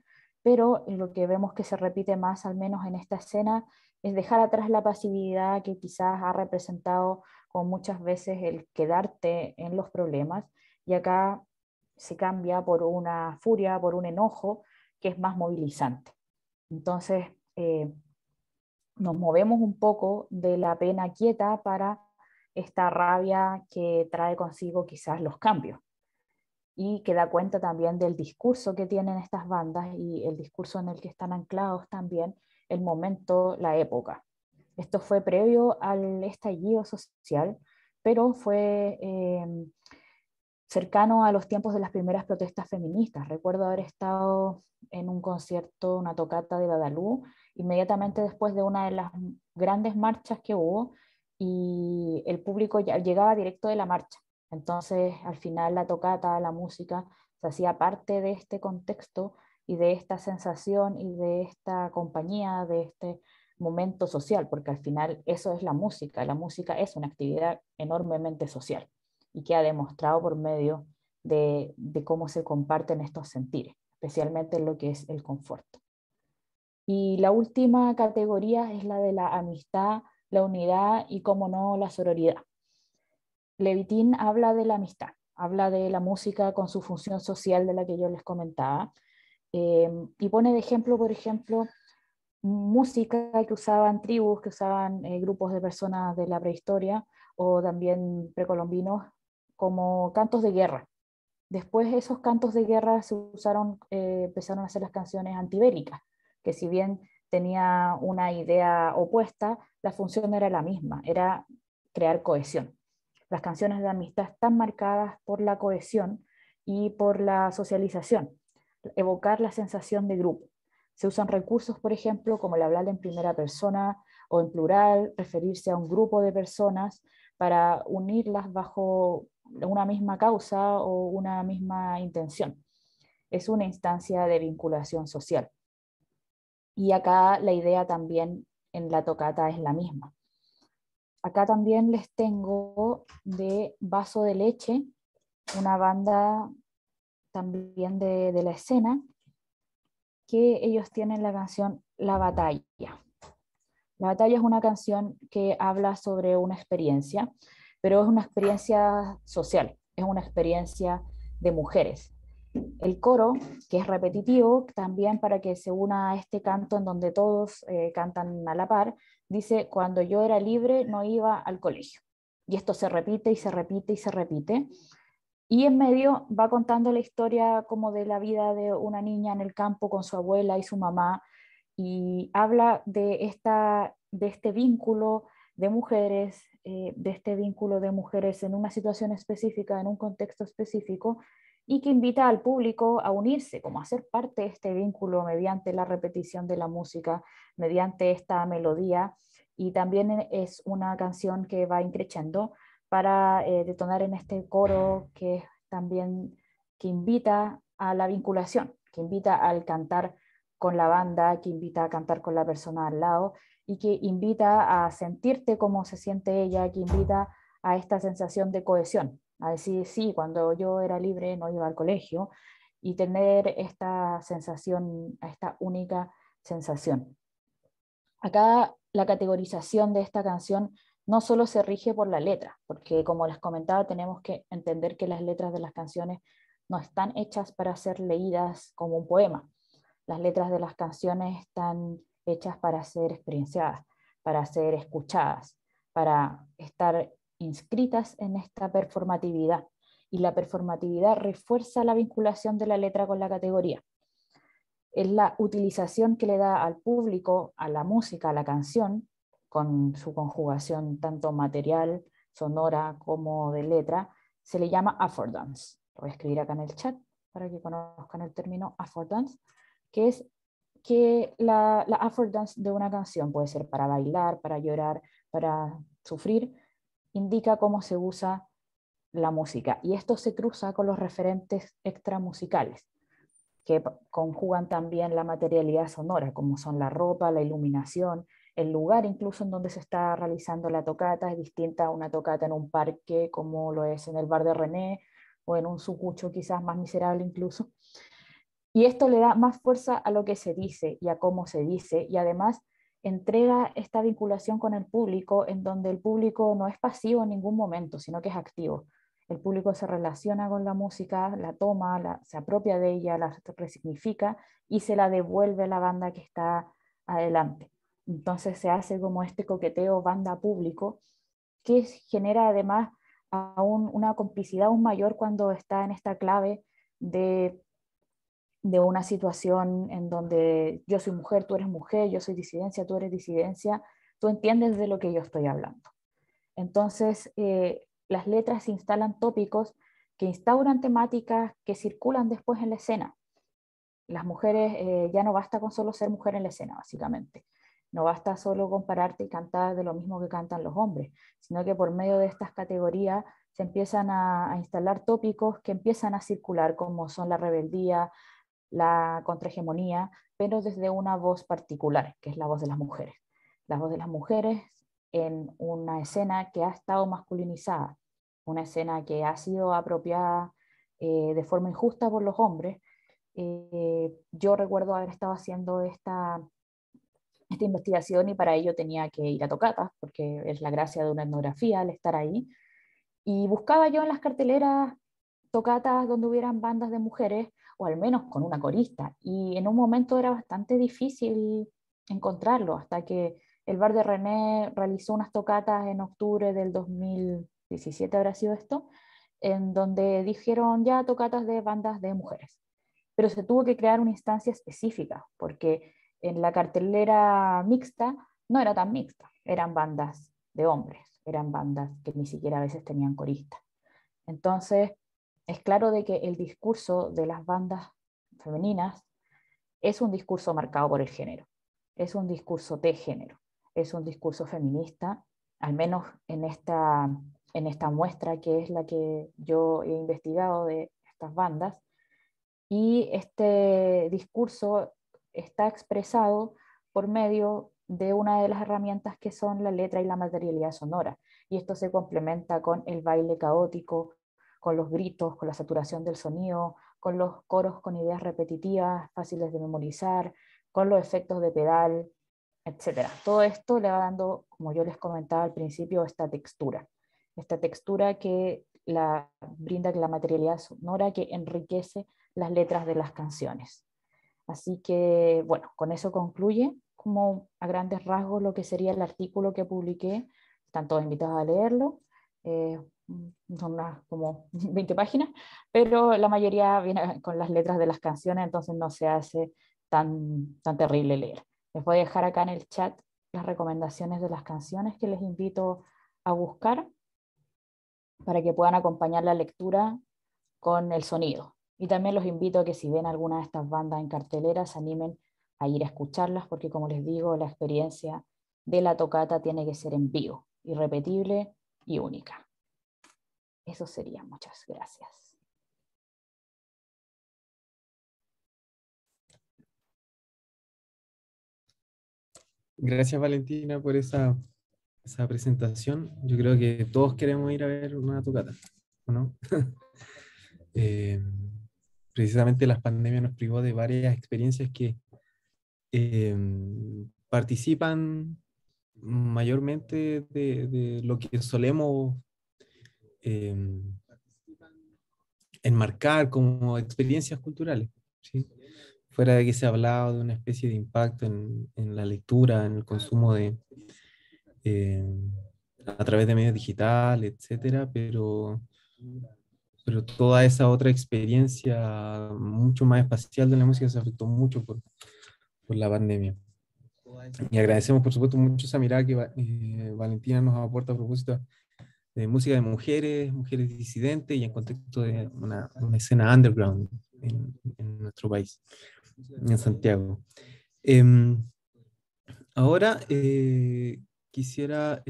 pero lo que vemos que se repite más, al menos en esta escena, es dejar atrás la pasividad que quizás ha representado con muchas veces el quedarte en los problemas, y acá se cambia por una furia, por un enojo que es más movilizante. Entonces, nos movemos un poco de la pena quieta para esta rabia que trae consigo quizás los cambios, y que da cuenta también del discurso que tienen estas bandas y el discurso en el que están anclados también, el momento, la época. Esto fue previo al estallido social, pero fue cercano a los tiempos de las primeras protestas feministas. Recuerdo haber estado en un concierto, una tocata de Dadalú, inmediatamente después de una de las grandes marchas que hubo, y el público ya llegaba directo de la marcha. Entonces, al final, la tocata, la música, se hacía parte de este contexto y de esta sensación y de esta compañía, de este momento social, porque al final eso es la música. La música es una actividad enormemente social y que ha demostrado por medio de cómo se comparten estos sentires, especialmente en lo que es el confort. Y la última categoría es la de la amistad, la unidad y, como no, la sororidad. Levitin habla de la amistad, habla de la música con su función social de la que yo les comentaba, y pone de ejemplo, por ejemplo, música que usaban tribus, que usaban grupos de personas de la prehistoria o también precolombinos, como cantos de guerra. Después esos cantos de guerra se usaron, empezaron a hacer las canciones antibélicas, que si bien tenía una idea opuesta, la función era la misma, era crear cohesión. Las canciones de amistad están marcadas por la cohesión y por la socialización, evocar la sensación de grupo. Se usan recursos, por ejemplo, como el hablar en primera persona o en plural, referirse a un grupo de personas para unirlas bajo una misma causa o una misma intención. Es una instancia de vinculación social. Y acá la idea también en la tocata es la misma. Acá también les tengo de Vaso de Leche, una banda también de la escena, que ellos tienen la canción La Batalla. La Batalla es una canción que habla sobre una experiencia, pero es una experiencia social, es una experiencia de mujeres. El coro, que es repetitivo, también para que se una a este canto en donde todos cantan a la par, dice: cuando yo era libre no iba al colegio. Y esto se repite y se repite y se repite. Y en medio va contando la historia como de la vida de una niña en el campo con su abuela y su mamá, y habla de este vínculo de mujeres, de este vínculo de mujeres en una situación específica, en un contexto específico, y que invita al público a unirse, como a ser parte de este vínculo mediante la repetición de la música, mediante esta melodía, y también es una canción que va increciendo para detonar en este coro que también que invita a la vinculación, que invita al cantar con la banda, que invita a cantar con la persona al lado y que invita a sentirte como se siente ella, que invita a esta sensación de cohesión, a decir: sí, cuando yo era libre no iba al colegio, y tener esta sensación, esta única sensación. Acá la categorización de esta canción no solo se rige por la letra, porque como les comentaba, tenemos que entender que las letras de las canciones no están hechas para ser leídas como un poema. Las letras de las canciones están hechas para ser experienciadas, para ser escuchadas, para estar inscritas en esta performatividad. Y la performatividad refuerza la vinculación de la letra con la categoría. Es la utilización que le da al público, a la música, a la canción, con su conjugación tanto material, sonora como de letra, se le llama affordance. Lo voy a escribir acá en el chat para que conozcan el término affordance, que es que la affordance de una canción puede ser para bailar, para llorar, para sufrir, indica cómo se usa la música. Y esto se cruza con los referentes extramusicales, que conjugan también la materialidad sonora, como son la ropa, la iluminación, el lugar incluso en donde se está realizando la tocata es distinta a una tocata en un parque como lo es en el bar de René o en un sucucho quizás más miserable incluso. Y esto le da más fuerza a lo que se dice y a cómo se dice, y además entrega esta vinculación con el público en donde el público no es pasivo en ningún momento, sino que es activo. El público se relaciona con la música, la toma, se apropia de ella, la resignifica y se la devuelve a la banda que está adelante. Entonces se hace como este coqueteo banda-público que genera además aún una complicidad aún mayor cuando está en esta clave de una situación en donde yo soy mujer, tú eres mujer, yo soy disidencia, tú eres disidencia, tú entiendes de lo que yo estoy hablando. Entonces, las letras instalan tópicos que instauran temáticas que circulan después en la escena. Las mujeres, ya no basta con solo ser mujer en la escena, básicamente. No basta solo compararte y cantar de lo mismo que cantan los hombres, sino que por medio de estas categorías se empiezan a instalar tópicos que empiezan a circular, como son la rebeldía, la contrahegemonía, pero desde una voz particular, que es la voz de las mujeres. La voz de las mujeres en una escena que ha estado masculinizada, una escena que ha sido apropiada de forma injusta por los hombres. Yo recuerdo haber estado haciendo esta investigación y para ello tenía que ir a tocatas, porque es la gracia de una etnografía al estar ahí. Y buscaba yo en las carteleras tocatas donde hubieran bandas de mujeres, o al menos con una corista. Y en un momento era bastante difícil encontrarlo, hasta que el bar de René realizó unas tocatas en octubre del 2017, habrá sido esto, en donde dijeron ya tocatas de bandas de mujeres. Pero se tuvo que crear una instancia específica, porque en la cartelera mixta no era tan mixta, eran bandas de hombres, eran bandas que ni siquiera a veces tenían coristas. Entonces, es claro de que el discurso de las bandas femeninas es un discurso marcado por el género, es un discurso de género, es un discurso feminista, al menos en esta muestra que es la que yo he investigado de estas bandas, y este discurso está expresado por medio de una de las herramientas que son la letra y la materialidad sonora, y esto se complementa con el baile caótico, con los gritos, con la saturación del sonido, con los coros con ideas repetitivas, fáciles de memorizar, con los efectos de pedal, etc. Todo esto le va dando, como yo les comentaba al principio, esta textura que brinda la materialidad sonora que enriquece las letras de las canciones. Así que, bueno, con eso concluye como a grandes rasgos lo que sería el artículo que publiqué. Están todos invitados a leerlo. Son como 20 páginas, pero la mayoría viene con las letras de las canciones, entonces no se hace tan terrible leer. Les voy a dejar acá en el chat las recomendaciones de las canciones que les invito a buscar para que puedan acompañar la lectura con el sonido. Y también los invito a que si ven alguna de estas bandas en cartelera, se animen a ir a escucharlas, porque como les digo, la experiencia de la tocata tiene que ser en vivo, irrepetible y única. Eso sería. Muchas gracias. Gracias, Valentina, por esa presentación. Yo creo que todos queremos ir a ver una tocata, ¿o no? Precisamente las pandemias nos privó de varias experiencias que participan mayormente de lo que solemos enmarcar como experiencias culturales, ¿sí? Fuera de que se ha hablado de una especie de impacto en la lectura, en el consumo eh, a través de medios digitales, etcétera, pero toda esa otra experiencia mucho más espacial de la música se afectó mucho por la pandemia. Y agradecemos, por supuesto, mucho esa mirada que Valentina nos aporta a propósito de música de mujeres, mujeres disidentes y en contexto de una escena underground en nuestro país, en Santiago. Ahora quisiera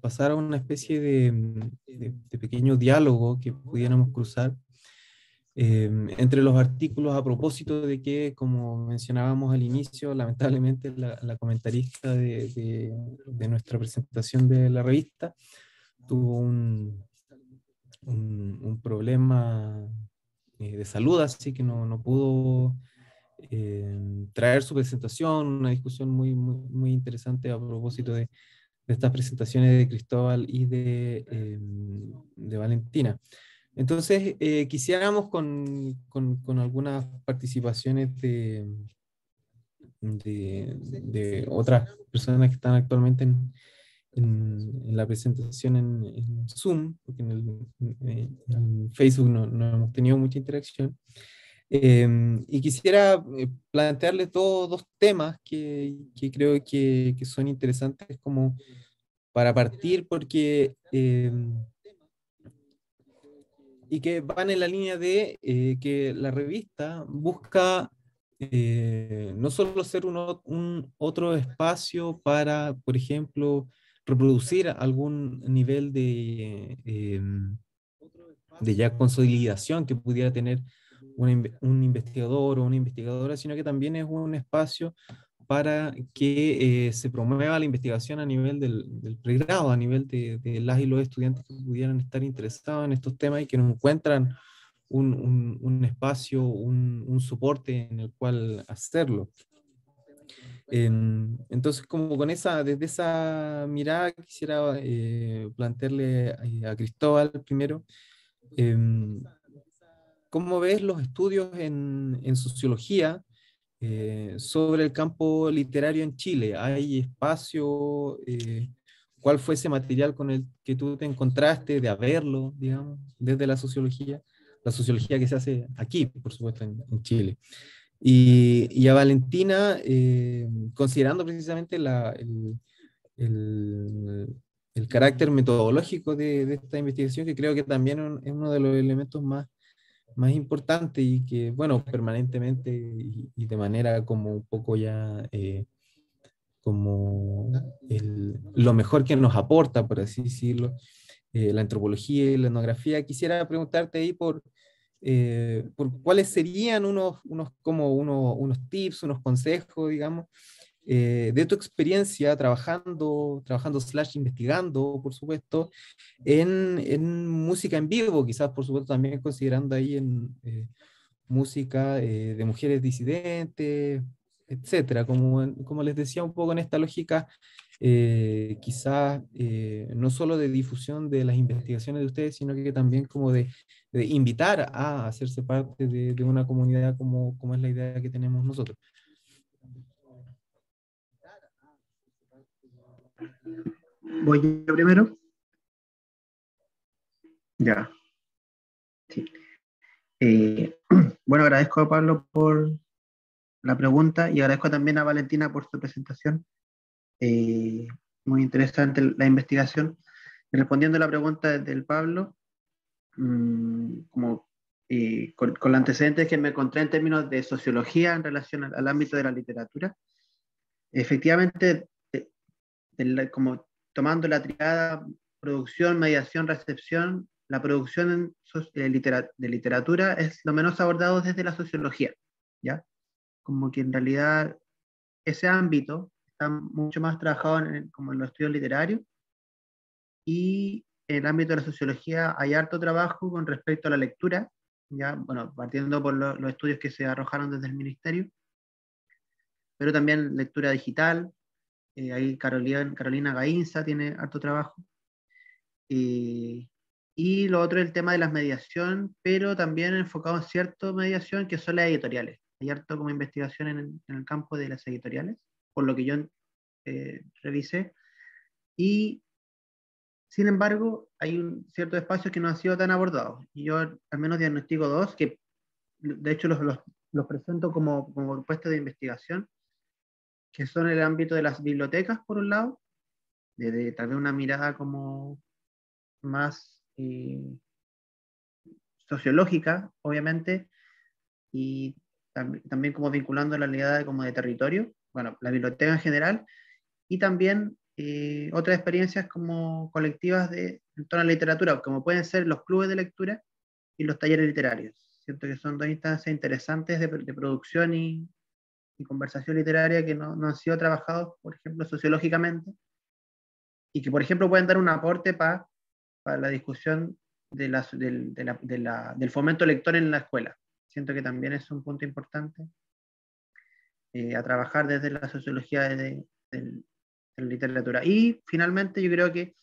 pasar a una especie de pequeño diálogo que pudiéramos cruzar entre los artículos a propósito de que, como mencionábamos al inicio, lamentablemente la comentarista de nuestra presentación de la revista tuvo un problema de salud, así que no pudo traer su presentación, una discusión muy interesante a propósito de estas presentaciones de Cristóbal y de Valentina. Entonces, quisiéramos con algunas participaciones de otras personas que están actualmente en la presentación en Zoom, porque en Facebook no hemos tenido mucha interacción. Y quisiera plantearle dos temas que creo que son interesantes como para partir, porque y que van en la línea de que la revista busca no solo ser un otro espacio para, por ejemplo, reproducir algún nivel de ya consolidación que pudiera tener un investigador o una investigadora, sino que también es un espacio para que se promueva la investigación a nivel del pregrado, a nivel de las y los estudiantes que pudieran estar interesados en estos temas y que no encuentran un espacio, un soporte en el cual hacerlo. Entonces, como desde esa mirada, quisiera plantearle a Cristóbal primero, ¿cómo ves los estudios en sociología sobre el campo literario en Chile? ¿Hay espacio? ¿Cuál fue ese material con el que tú te encontraste de haberlo, digamos, desde la sociología? La sociología que se hace aquí, por supuesto, en Chile. Y a Valentina, considerando precisamente el, el carácter metodológico de esta investigación, que creo que también es uno de los elementos más importantes y que, bueno, permanentemente y de manera como un poco ya como lo mejor que nos aporta, por así decirlo, la antropología y la etnografía. Quisiera preguntarte ahí por cuáles serían unos tips, unos consejos, digamos, de tu experiencia trabajando / investigando, por supuesto, en música en vivo, quizás, por supuesto, también considerando ahí en música de mujeres disidentes, etcétera. Como les decía, un poco en esta lógica, quizás no solo de difusión de las investigaciones de ustedes, sino que también como de invitar a hacerse parte de una comunidad como es la idea que tenemos nosotros. ¿Voy yo primero? Ya. Sí. Bueno, agradezco a Pablo por la pregunta y agradezco también a Valentina por su presentación. Muy interesante la investigación. Y respondiendo a la pregunta del Pablo, con los antecedentes que me encontré en términos de sociología en relación al ámbito de la literatura, efectivamente, como tomando la triada producción, mediación, recepción, la producción de literatura es lo menos abordado desde la sociología, ¿ya? Como que en realidad ese ámbito está mucho más trabajado como en los estudios literarios, y en el ámbito de la sociología hay harto trabajo con respecto a la lectura, ya, bueno, partiendo por los estudios que se arrojaron desde el ministerio, pero también lectura digital, Ahí Carolina Gainza tiene harto trabajo. Y lo otro es el tema de las mediación, pero también enfocado en cierta mediación que son las editoriales. Hay harto como investigación en el campo de las editoriales, por lo que yo revisé. Y sin embargo, hay ciertos espacios que no han sido tan abordados. Y yo al menos diagnostico dos, que de hecho los presento como propuestas de investigación, que son el ámbito de las bibliotecas, por un lado, de tal vez una mirada como más sociológica, obviamente, y también como vinculando la realidad como de territorio, bueno, la biblioteca en general, y también otras experiencias como colectivas en torno a la literatura, como pueden ser los clubes de lectura y los talleres literarios. Siento que son dos instancias interesantes de producción y conversación literaria que no han sido trabajados, por ejemplo, sociológicamente, y que, por ejemplo, pueden dar un aporte para la discusión del fomento lector en la escuela. Siento que también es un punto importante a trabajar desde la sociología de la literatura. Y finalmente yo creo que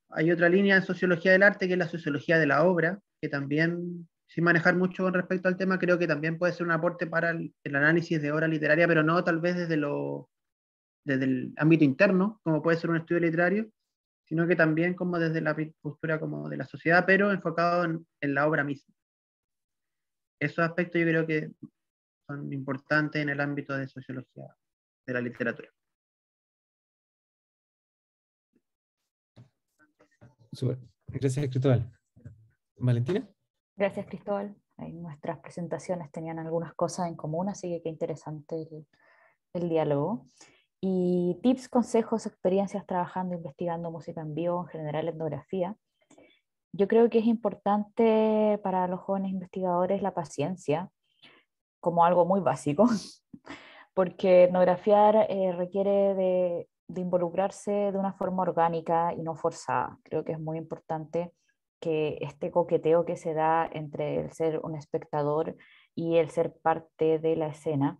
hay otra línea en sociología del arte que es la sociología de la obra, que también, sin manejar mucho con respecto al tema, creo que también puede ser un aporte para el análisis de obra literaria, pero no tal vez desde el ámbito interno, como puede ser un estudio literario, sino que también como desde la postura como de la sociedad, pero enfocado en la obra misma. Esos aspectos yo creo que son importantes en el ámbito de sociología de la literatura. Súper. Gracias, Cristóbal. ¿Valentina? Gracias, Cristóbal. Ahí nuestras presentaciones tenían algunas cosas en común, así que qué interesante el diálogo. Y tips, consejos, experiencias trabajando, investigando música en vivo, en general etnografía. Yo creo que es importante para los jóvenes investigadores la paciencia, como algo muy básico, porque etnografiar requiere de involucrarse de una forma orgánica y no forzada. Creo que es muy importante que este coqueteo que se da entre el ser un espectador y el ser parte de la escena,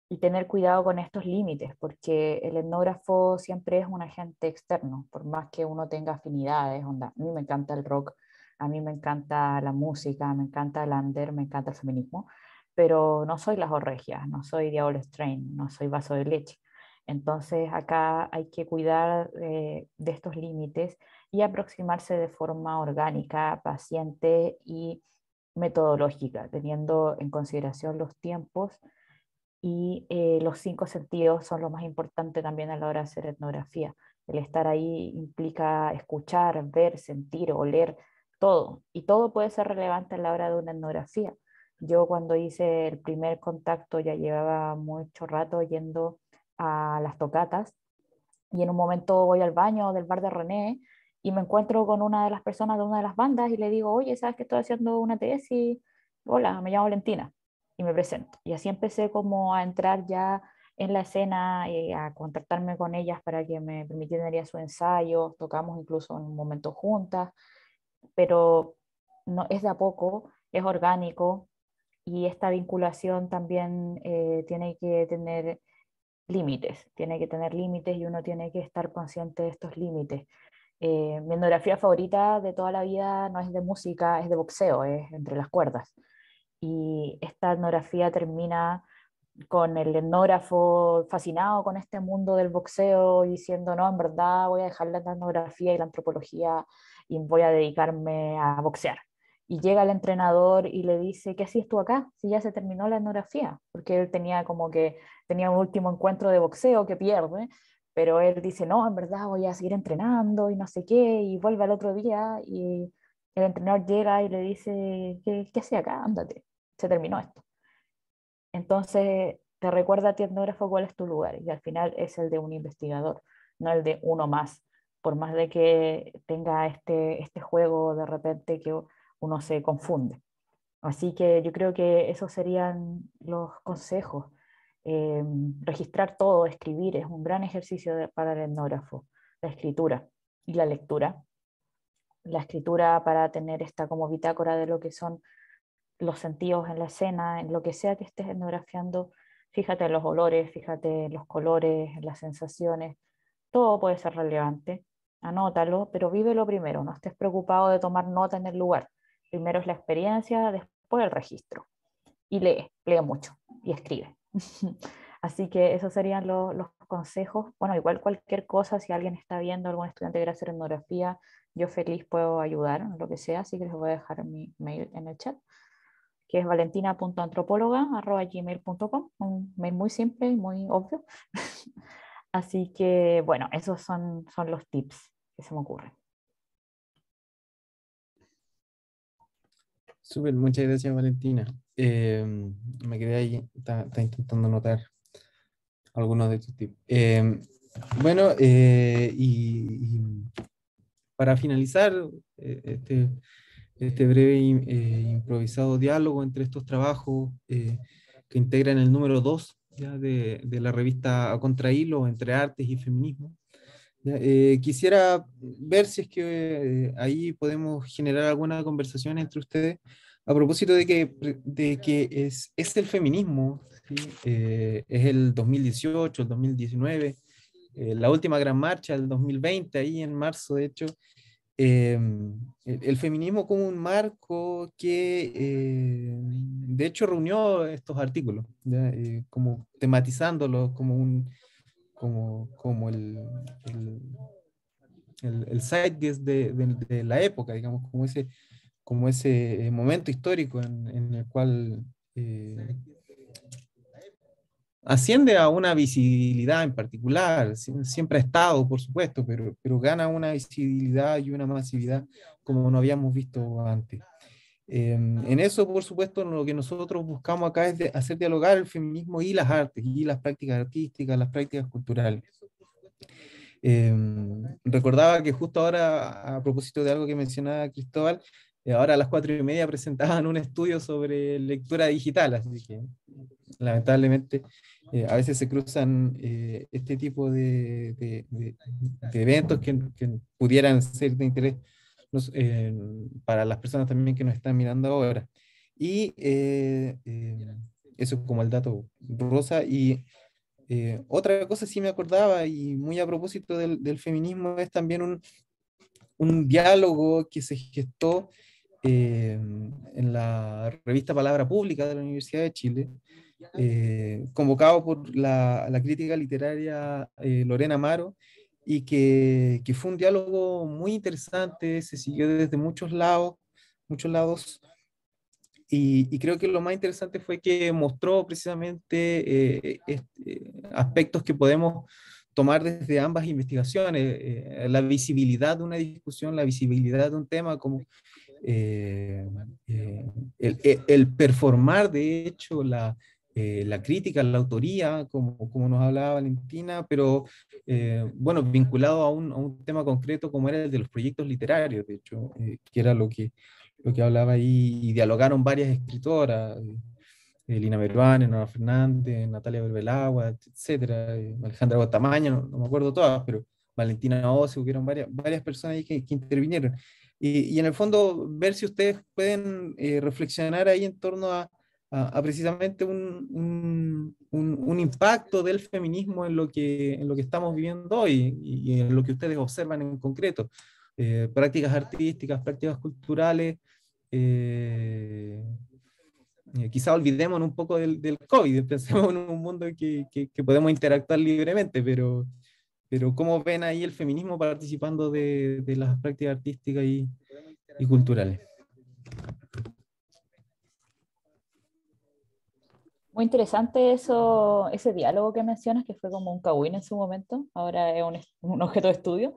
y tener cuidado con estos límites, porque el etnógrafo siempre es un agente externo, por más que uno tenga afinidades. Onda, a mí me encanta el rock, a mí me encanta la música, me encanta el under, me encanta el feminismo, pero no soy Las Orregias, no soy Diablo Strain, no soy Vaso de Leche. Entonces acá hay que cuidar de estos límites y aproximarse de forma orgánica, paciente y metodológica, teniendo en consideración los tiempos, y los 5 sentidos son lo más importante también a la hora de hacer etnografía. El estar ahí implica escuchar, ver, sentir, oler, todo. Y todo puede ser relevante a la hora de una etnografía. Yo cuando hice el primer contacto ya llevaba mucho rato yendo a las tocatas, y en un momento voy al baño del bar de René y me encuentro con una de las personas de una de las bandas y le digo, oye, ¿sabes que estoy haciendo una tesis? Hola, me llamo Valentina, y me presento. Y así empecé como a entrar ya en la escena y a contactarme con ellas para que me permitieran ir a sus ensayos, tocamos incluso en un momento juntas, pero no, es de a poco, es orgánico, y esta vinculación también tiene que tener límites y uno tiene que estar consciente de estos límites. Mi etnografía favorita de toda la vida no es de música, es de boxeo, es entre las cuerdas. Y esta etnografía termina con el etnógrafo fascinado con este mundo del boxeo, diciendo, no, en verdad voy a dejar la etnografía y la antropología y voy a dedicarme a boxear. Y llega el entrenador y le dice, ¿qué hacías tú acá? Si ya se terminó la etnografía, porque él tenía como que, tenía un último encuentro de boxeo que pierde, pero él dice, no, en verdad voy a seguir entrenando y no sé qué, y vuelve al otro día y el entrenador llega y le dice, ¿qué hacía acá? Ándate, se terminó esto. Entonces, te recuerda a ti, etnógrafo, cuál es tu lugar, y al final es el de un investigador, no el de uno más, por más de que tenga este juego de repente que uno se confunde. Así que yo creo que esos serían los consejos. Registrar todo, escribir, es un gran ejercicio para el etnógrafo, la escritura y la lectura. La escritura para tener esta como bitácora de lo que son los sentidos en la escena, en lo que sea que estés etnografiando, Fíjate en los olores, fíjate en los colores, en las sensaciones, todo puede ser relevante. Anótalo, pero vívelo primero, no estés preocupado de tomar nota en el lugar. Primero es la experiencia, después el registro. Y lee mucho y escribe. Así que esos serían los consejos. Bueno, igual cualquier cosa, si alguien está viendo, algún estudiante que quiere hacer etnografía, yo feliz puedo ayudar en lo que sea, así que les voy a dejar mi mail en el chat, que es valentina.antropóloga@gmail.com, un mail muy simple y muy obvio. Así que, bueno, esos son los tips que se me ocurren. Súper, muchas gracias, Valentina. Me quedé ahí, está intentando notar algunos de estos tips. Bueno, y para finalizar este breve improvisado diálogo entre estos trabajos que integran el número 2 ya, de la revista A Contrahilo, entre artes y feminismo. Ya, quisiera ver si es que ahí podemos generar alguna conversación entre ustedes a propósito de que es el feminismo, ¿sí? Es el 2018, el 2019, la última gran marcha del 2020, ahí en marzo, de hecho, el feminismo como un marco que de hecho reunió estos artículos, ¿ya? Como tematizándolos como como el zeitgeist de la época, digamos, como ese momento histórico en el cual asciende a una visibilidad en particular, siempre ha estado, por supuesto, pero gana una visibilidad y una masividad como no habíamos visto antes. En eso, por supuesto, lo que nosotros buscamos acá es hacer dialogar el feminismo y las artes, y las prácticas artísticas, las prácticas culturales. Recordaba que justo ahora, a propósito de algo que mencionaba Cristóbal, ahora a las 4:30 presentaban un estudio sobre lectura digital, así que lamentablemente a veces se cruzan este tipo de eventos que pudieran ser de interés para las personas también que nos están mirando ahora. Y eso es como el dato rosa. Y otra cosa sí me acordaba, y muy a propósito del feminismo, es también un diálogo que se gestó en la revista Palabra Pública de la Universidad de Chile, convocado por la crítica literaria Lorena Amaro, y que fue un diálogo muy interesante, se siguió desde muchos lados, y creo que lo más interesante fue que mostró precisamente aspectos que podemos tomar desde ambas investigaciones, la visibilidad de una discusión, la visibilidad de un tema, como eh, el performar, de hecho, la crítica, la autoría, como nos hablaba Valentina, pero bueno, vinculado a un tema concreto como era el de los proyectos literarios, de hecho, que era lo que hablaba ahí, y dialogaron varias escritoras, Lina Meruane, Nora Fernández, Natalia Berbelagua, etcétera, Alejandra Guatamaña, no me acuerdo todas, pero Valentina Oce, hubieron varias personas ahí que intervinieron. Y en el fondo, ver si ustedes pueden reflexionar ahí en torno a precisamente un impacto del feminismo en lo que estamos viviendo hoy y en lo que ustedes observan en concreto. Prácticas artísticas, prácticas culturales. Quizá olvidemos un poco del COVID, pensemos en un mundo que podemos interactuar libremente, pero ¿cómo ven ahí el feminismo participando de las prácticas artísticas y culturales? Muy interesante eso, ese diálogo que mencionas, que fue como un cagüín en su momento, ahora es un objeto de estudio.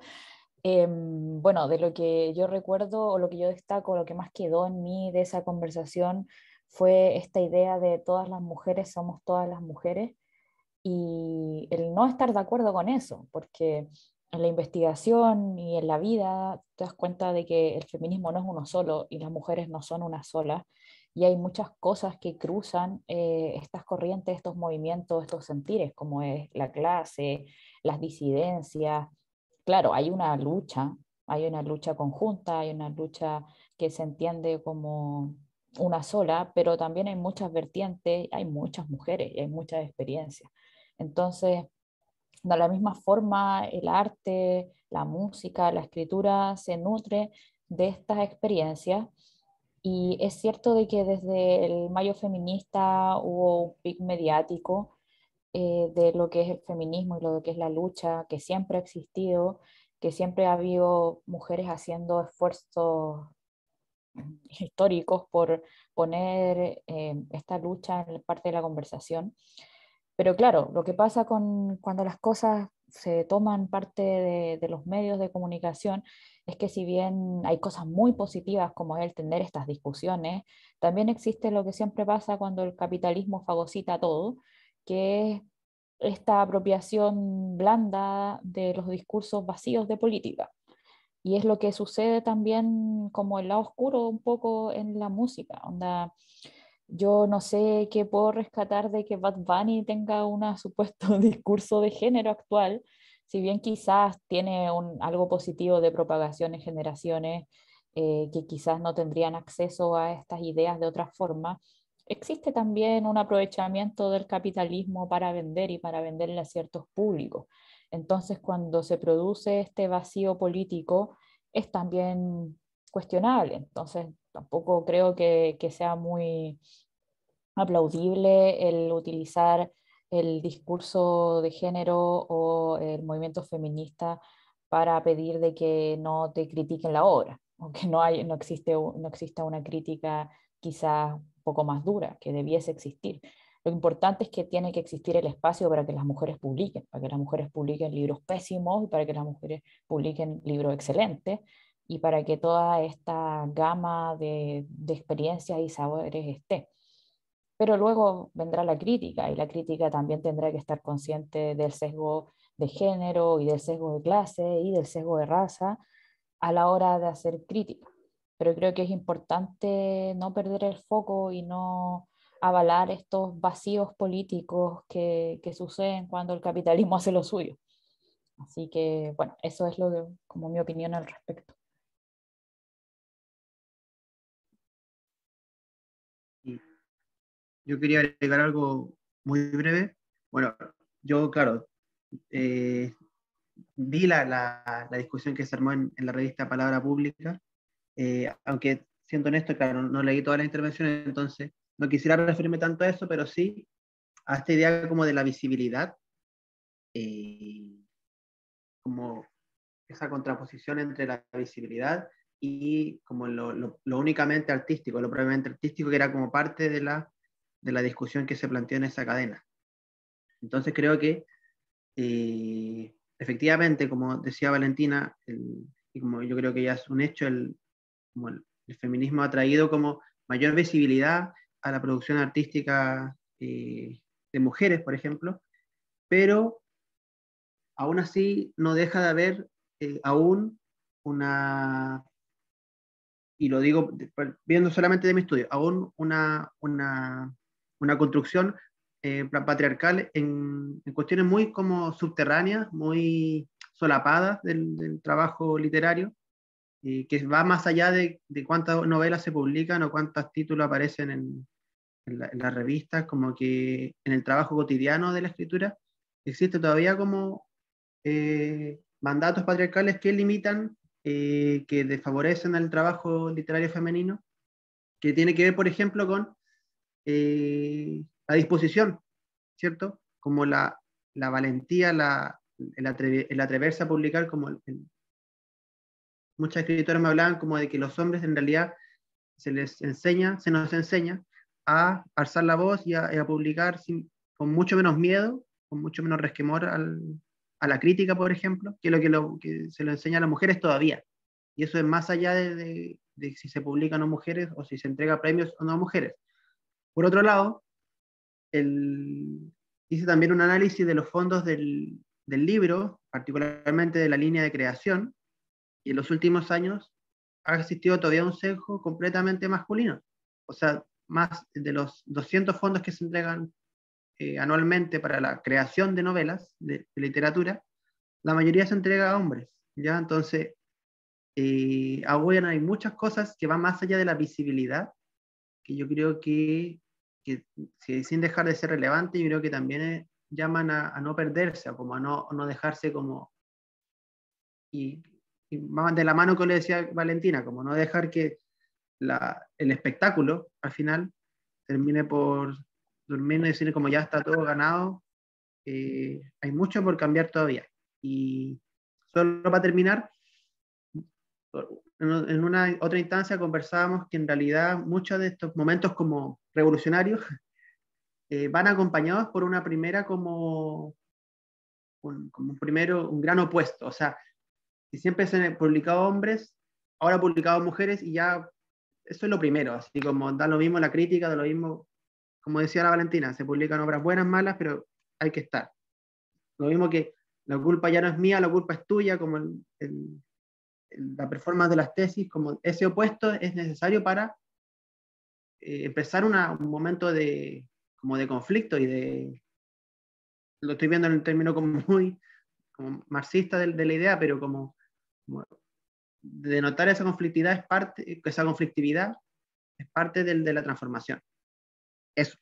Bueno, de lo que yo recuerdo o lo que yo destaco, lo que más quedó en mí de esa conversación fue esta idea de todas las mujeres somos todas las mujeres, y el no estar de acuerdo con eso, porque en la investigación y en la vida te das cuenta de que el feminismo no es uno solo y las mujeres no son una sola, y hay muchas cosas que cruzan estas corrientes, estos movimientos, estos sentires, como es la clase, las disidencias. Claro, hay una lucha conjunta, hay una lucha que se entiende como una sola, pero también hay muchas vertientes, hay muchas mujeres y hay muchas experiencias. Entonces, de la misma forma, el arte, la música, la escritura se nutre de estas experiencias. Y es cierto de que desde el Mayo Feminista hubo un pic mediático de lo que es el feminismo y lo que es la lucha, que siempre ha existido, que siempre ha habido mujeres haciendo esfuerzos históricos por poner esta lucha en parte de la conversación. Pero claro, lo que pasa cuando las cosas se toman parte de los medios de comunicación es que si bien hay cosas muy positivas como el tener estas discusiones, también existe lo que siempre pasa cuando el capitalismo fagocita todo, que es esta apropiación blanda de los discursos vacíos de política. Y es lo que sucede también como el lado oscuro un poco en la música. Onda, yo no sé qué puedo rescatar de que Bad Bunny tenga un supuesto discurso de género actual, si bien quizás tiene algo positivo de propagación en generaciones que quizás no tendrían acceso a estas ideas de otra forma. Existe también un aprovechamiento del capitalismo para vender y para venderle a ciertos públicos. Entonces, cuando se produce este vacío político, es también cuestionable. Entonces, tampoco creo que sea muy aplaudible el utilizar el discurso de género o el movimiento feminista para pedir de que no te critiquen la obra, o que no exista una crítica quizás un poco más dura, que debiese existir. Lo importante es que tiene que existir el espacio para que las mujeres publiquen, para que las mujeres publiquen libros pésimos y para que las mujeres publiquen libros excelentes y para que toda esta gama de experiencias y sabores esté. Pero luego vendrá la crítica y la crítica también tendrá que estar consciente del sesgo de género y del sesgo de clase y del sesgo de raza a la hora de hacer crítica. Pero creo que es importante no perder el foco y no avalar estos vacíos políticos que suceden cuando el capitalismo hace lo suyo. Así que, bueno, eso es como mi opinión al respecto. Y yo quería agregar algo muy breve. Bueno, yo, claro, eh, vi la discusión que se armó en la revista Palabra Pública, aunque siendo honesto, claro, no leí todas las intervenciones, entonces no quisiera referirme tanto a eso, pero sí a esta idea como de la visibilidad, como esa contraposición entre la visibilidad y como lo únicamente artístico, lo propiamente artístico, que era como parte de la discusión que se planteó en esa cadena. Entonces creo que efectivamente, como decía Valentina, y como yo creo que ya es un hecho, como el feminismo ha traído como mayor visibilidad a la producción artística de mujeres, por ejemplo, pero aún así no deja de haber aún una, y lo digo viendo solamente de mi estudio, aún una construcción patriarcal en cuestiones muy como subterráneas, muy solapadas del trabajo literario, que va más allá de cuántas novelas se publican o cuántos títulos aparecen en las revistas, como que en el trabajo cotidiano de la escritura existe todavía como mandatos patriarcales que limitan, que desfavorecen el trabajo literario femenino, que tiene que ver, por ejemplo, con la disposición, ¿cierto? Como la valentía, el atreverse a publicar, como muchas escritoras me hablaban como de que los hombres en realidad se nos enseña a alzar la voz y a publicar con mucho menos miedo, con mucho menos resquemor a la crítica, por ejemplo, que que se lo enseña a las mujeres todavía. Y eso es más allá de si se publican o no mujeres o si se entrega premios o no a mujeres. Por otro lado, hice también un análisis de los fondos del libro, particularmente de la línea de creación, y en los últimos años ha existido todavía un sesgo completamente masculino. O sea, más de los 200 fondos que se entregan anualmente para la creación de novelas, de literatura, la mayoría se entrega a hombres, ¿ya? Entonces, aún hay muchas cosas que van más allá de la visibilidad que yo creo que sin dejar de ser relevante, yo creo que también llaman a no perderse, o como a no dejarse como... Y más de la mano que le decía Valentina, como no dejar que el espectáculo al final termine por dormir y decir como ya está todo ganado, hay mucho por cambiar todavía. Y solo para terminar, en una otra instancia conversábamos que en realidad muchos de estos momentos como revolucionarios van acompañados por una primera como un gran opuesto. O sea, si siempre se han publicado hombres, ahora publicado mujeres y ya eso es lo primero. Así como da lo mismo la crítica, da lo mismo, como decía la Valentina, se publican obras buenas, malas, pero hay que estar. Lo mismo que la culpa ya no es mía, la culpa es tuya, como la performance de las tesis, como ese opuesto es necesario para empezar un momento como de conflicto y lo estoy viendo en el término como muy como marxista de la idea, pero como de denotar esa conflictividad esa conflictividad es parte de la transformación. Eso.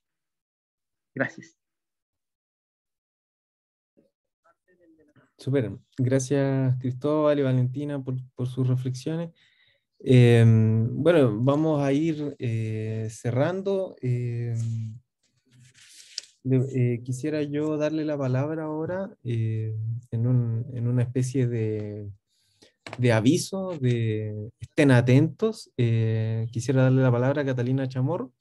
Gracias. Súper. Gracias, Cristóbal y Valentina, por sus reflexiones. Bueno, vamos a ir cerrando. Quisiera yo darle la palabra ahora en una especie de aviso, estén atentos. Quisiera darle la palabra a Catalina Chamorro.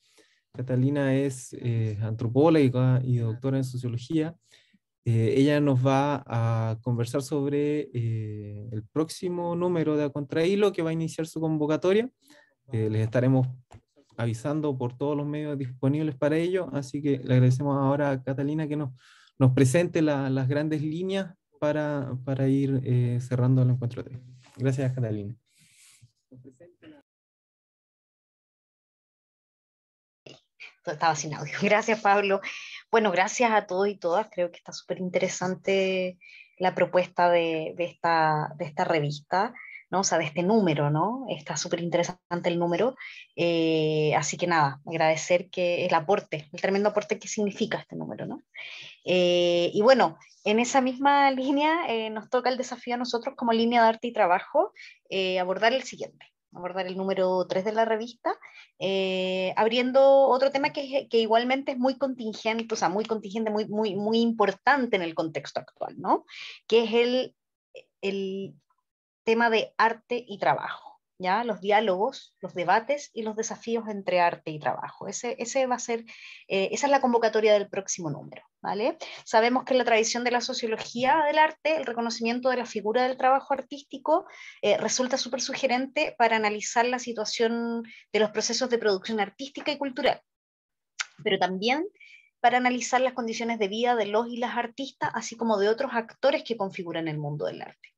Catalina es antropóloga y doctora en sociología. Ella nos va a conversar sobre el próximo número de A Contrahilo que va a iniciar su convocatoria. Les estaremos avisando por todos los medios disponibles para ello, así que le agradecemos ahora a Catalina que nos presente las grandes líneas para ir cerrando el encuentro de hoy. Gracias, Catalina. Estaba sin audio. Gracias, Pablo. Bueno, gracias a todos y todas. Creo que está súper interesante la propuesta de esta revista, ¿no? O sea, de este número, ¿no? Está súper interesante el número. Así que nada, agradecer que el aporte, el tremendo aporte que significa este número, ¿no? Y bueno, en esa misma línea nos toca el desafío a nosotros como línea de arte y trabajo abordar el siguiente. Abordar el número 3 de la revista, abriendo otro tema que igualmente es muy contingente, o sea, muy contingente, muy importante en el contexto actual, ¿no? Que es el tema de arte y trabajo, ¿ya? Los diálogos, los debates y los desafíos entre arte y trabajo. Ese va a ser, esa es la convocatoria del próximo número, ¿vale? Sabemos que en la tradición de la sociología del arte, el reconocimiento de la figura del trabajo artístico resulta súper sugerente para analizar la situación de los procesos de producción artística y cultural, pero también para analizar las condiciones de vida de los y las artistas, así como de otros actores que configuran el mundo del arte.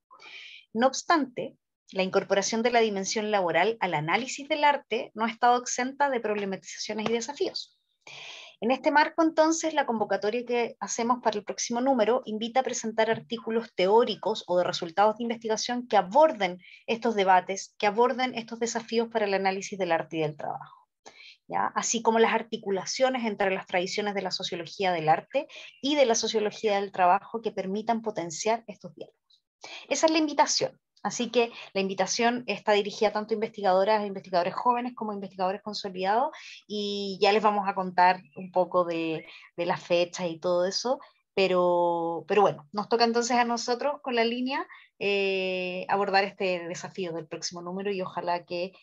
No obstante, la incorporación de la dimensión laboral al análisis del arte no ha estado exenta de problematizaciones y desafíos. En este marco, entonces, la convocatoria que hacemos para el próximo número invita a presentar artículos teóricos o de resultados de investigación que aborden estos debates, que aborden estos desafíos para el análisis del arte y del trabajo, ¿ya? Así como las articulaciones entre las tradiciones de la sociología del arte y de la sociología del trabajo que permitan potenciar estos diálogos. Esa es la invitación. Así que la invitación está dirigida tanto a investigadoras e investigadores jóvenes como a investigadores consolidados, y ya les vamos a contar un poco de las fechas y todo eso, pero bueno, nos toca entonces a nosotros con la línea abordar este desafío del próximo número, y ojalá que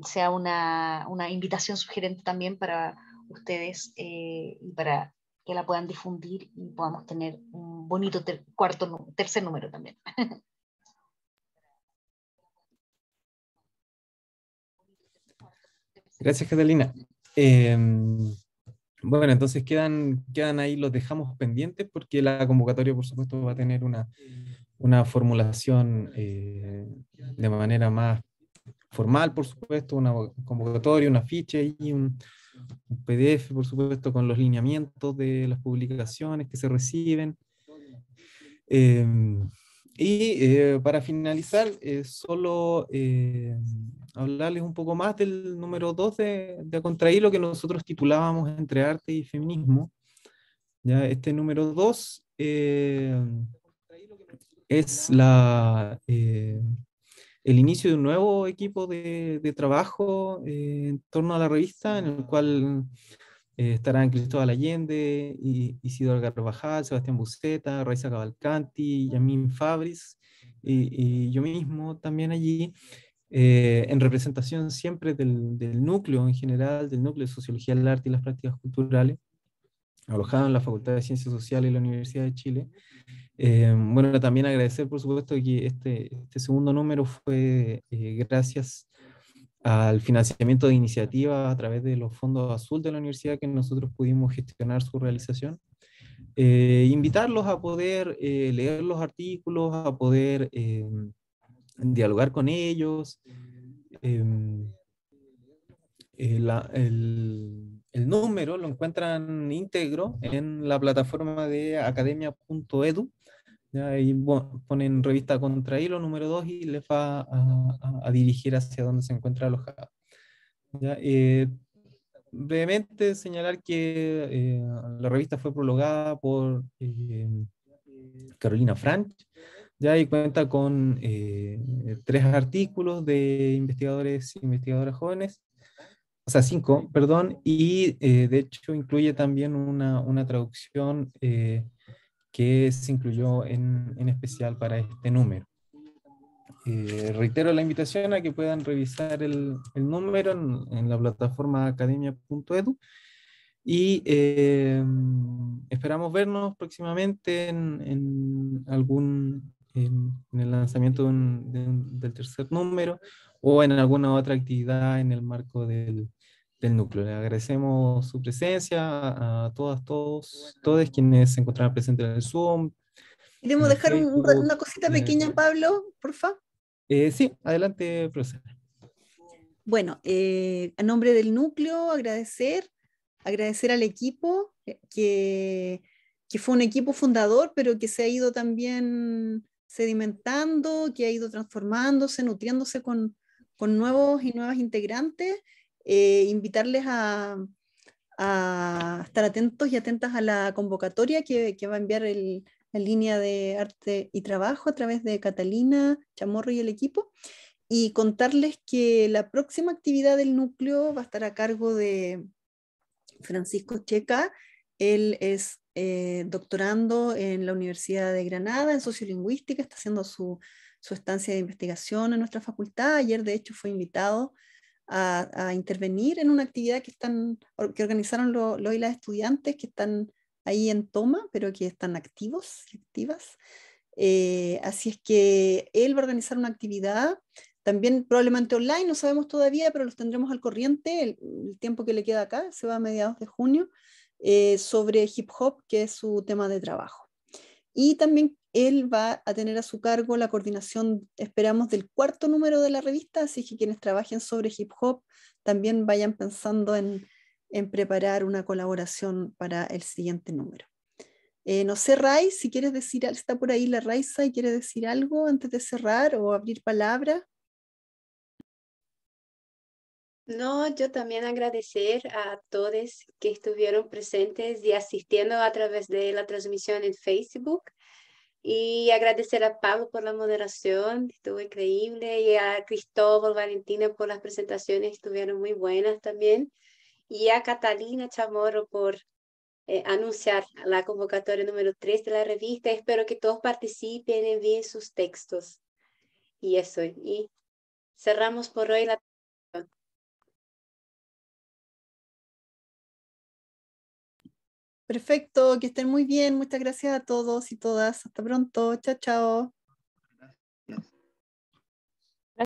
sea una invitación sugerente también para ustedes y para que la puedan difundir y podamos tener un bonito tercer número también. Gracias, Catalina. Bueno, entonces quedan ahí, los dejamos pendientes porque la convocatoria, por supuesto, va a tener una formulación de manera más formal, por supuesto, una convocatoria, un afiche y un PDF, por supuesto, con los lineamientos de las publicaciones que se reciben. Para finalizar, solo hablarles un poco más del número 2 de A Contrahilo, que nosotros titulábamos Entre Arte y Feminismo. Ya, este número 2 es el inicio de un nuevo equipo de trabajo en torno a la revista, en el cual estarán Cristóbal Allende, Isidoro Carvajal, Sebastián Buceta, Raiza Cavalcanti, Yamín Fabris y yo mismo también allí, en representación siempre del núcleo en general, del núcleo de Sociología del Arte y las Prácticas Culturales, alojado en la Facultad de Ciencias Sociales de la Universidad de Chile. Bueno, también agradecer, por supuesto, que este segundo número fue gracias al financiamiento de iniciativas a través de los fondos azul de la universidad, que nosotros pudimos gestionar su realización. Invitarlos a poder leer los artículos, a poder dialogar con ellos. El número lo encuentran íntegro en la plataforma de academia.edu. ¿Ya? Ahí ponen revista Contra Hilo número 2 y les va a dirigir hacia donde se encuentra alojado. ¿Ya? Brevemente señalar que la revista fue prologada por Carolina Franch, ya, y cuenta con 3 artículos de investigadores e investigadoras jóvenes, o sea, 5, perdón, y de hecho incluye también una traducción que se incluyó en especial para este número. Reitero la invitación a que puedan revisar el número en la plataforma academia.edu y esperamos vernos próximamente en el lanzamiento del tercer número o en alguna otra actividad en el marco del núcleo. Le agradecemos su presencia a todas, todos, todos quienes se encontraban presentes en el Zoom, en Queremos el dejar Facebook. una cosita pequeña, Pablo, por favor. Sí, adelante, profesor. Bueno, a nombre del núcleo, agradecer al equipo, que fue un equipo fundador, pero que se ha ido también sedimentando, que ha ido transformándose, nutriéndose con nuevos y nuevas integrantes. Invitarles a estar atentos y atentas a la convocatoria que va a enviar la línea de arte y trabajo a través de Catalina Chamorro y el equipo, y contarles que la próxima actividad del núcleo va a estar a cargo de Francisco Checa. Él es doctorando en la Universidad de Granada en sociolingüística, está haciendo su estancia de investigación en nuestra facultad. Ayer, de hecho, fue invitado a intervenir en una actividad que organizaron los y las estudiantes que están ahí en toma, pero que están activos y activas. Así es que él va a organizar una actividad, también probablemente online, no sabemos todavía, pero los tendremos al corriente el tiempo que le queda acá, se va a mediados de junio, sobre hip hop, que es su tema de trabajo. Y también él va a tener a su cargo la coordinación, esperamos, del cuarto número de la revista, así que quienes trabajen sobre hip hop también vayan pensando en preparar una colaboración para el siguiente número. No sé, Ray, si quieres decir, está por ahí la Raiza y quiere decir algo antes de cerrar o abrir palabra. No, yo también agradecer a todos que estuvieron presentes y asistiendo a través de la transmisión en Facebook. Y agradecer a Pablo por la moderación, estuvo increíble, y a Cristóbal, Valentina por las presentaciones, estuvieron muy buenas también. Y a Catalina Chamorro por anunciar la convocatoria número 3 de la revista. Espero que todos participen, envíen sus textos. Y eso, y cerramos por hoy la... Perfecto, que estén muy bien. Muchas gracias a todos y todas. Hasta pronto. Chao, chao. Gracias.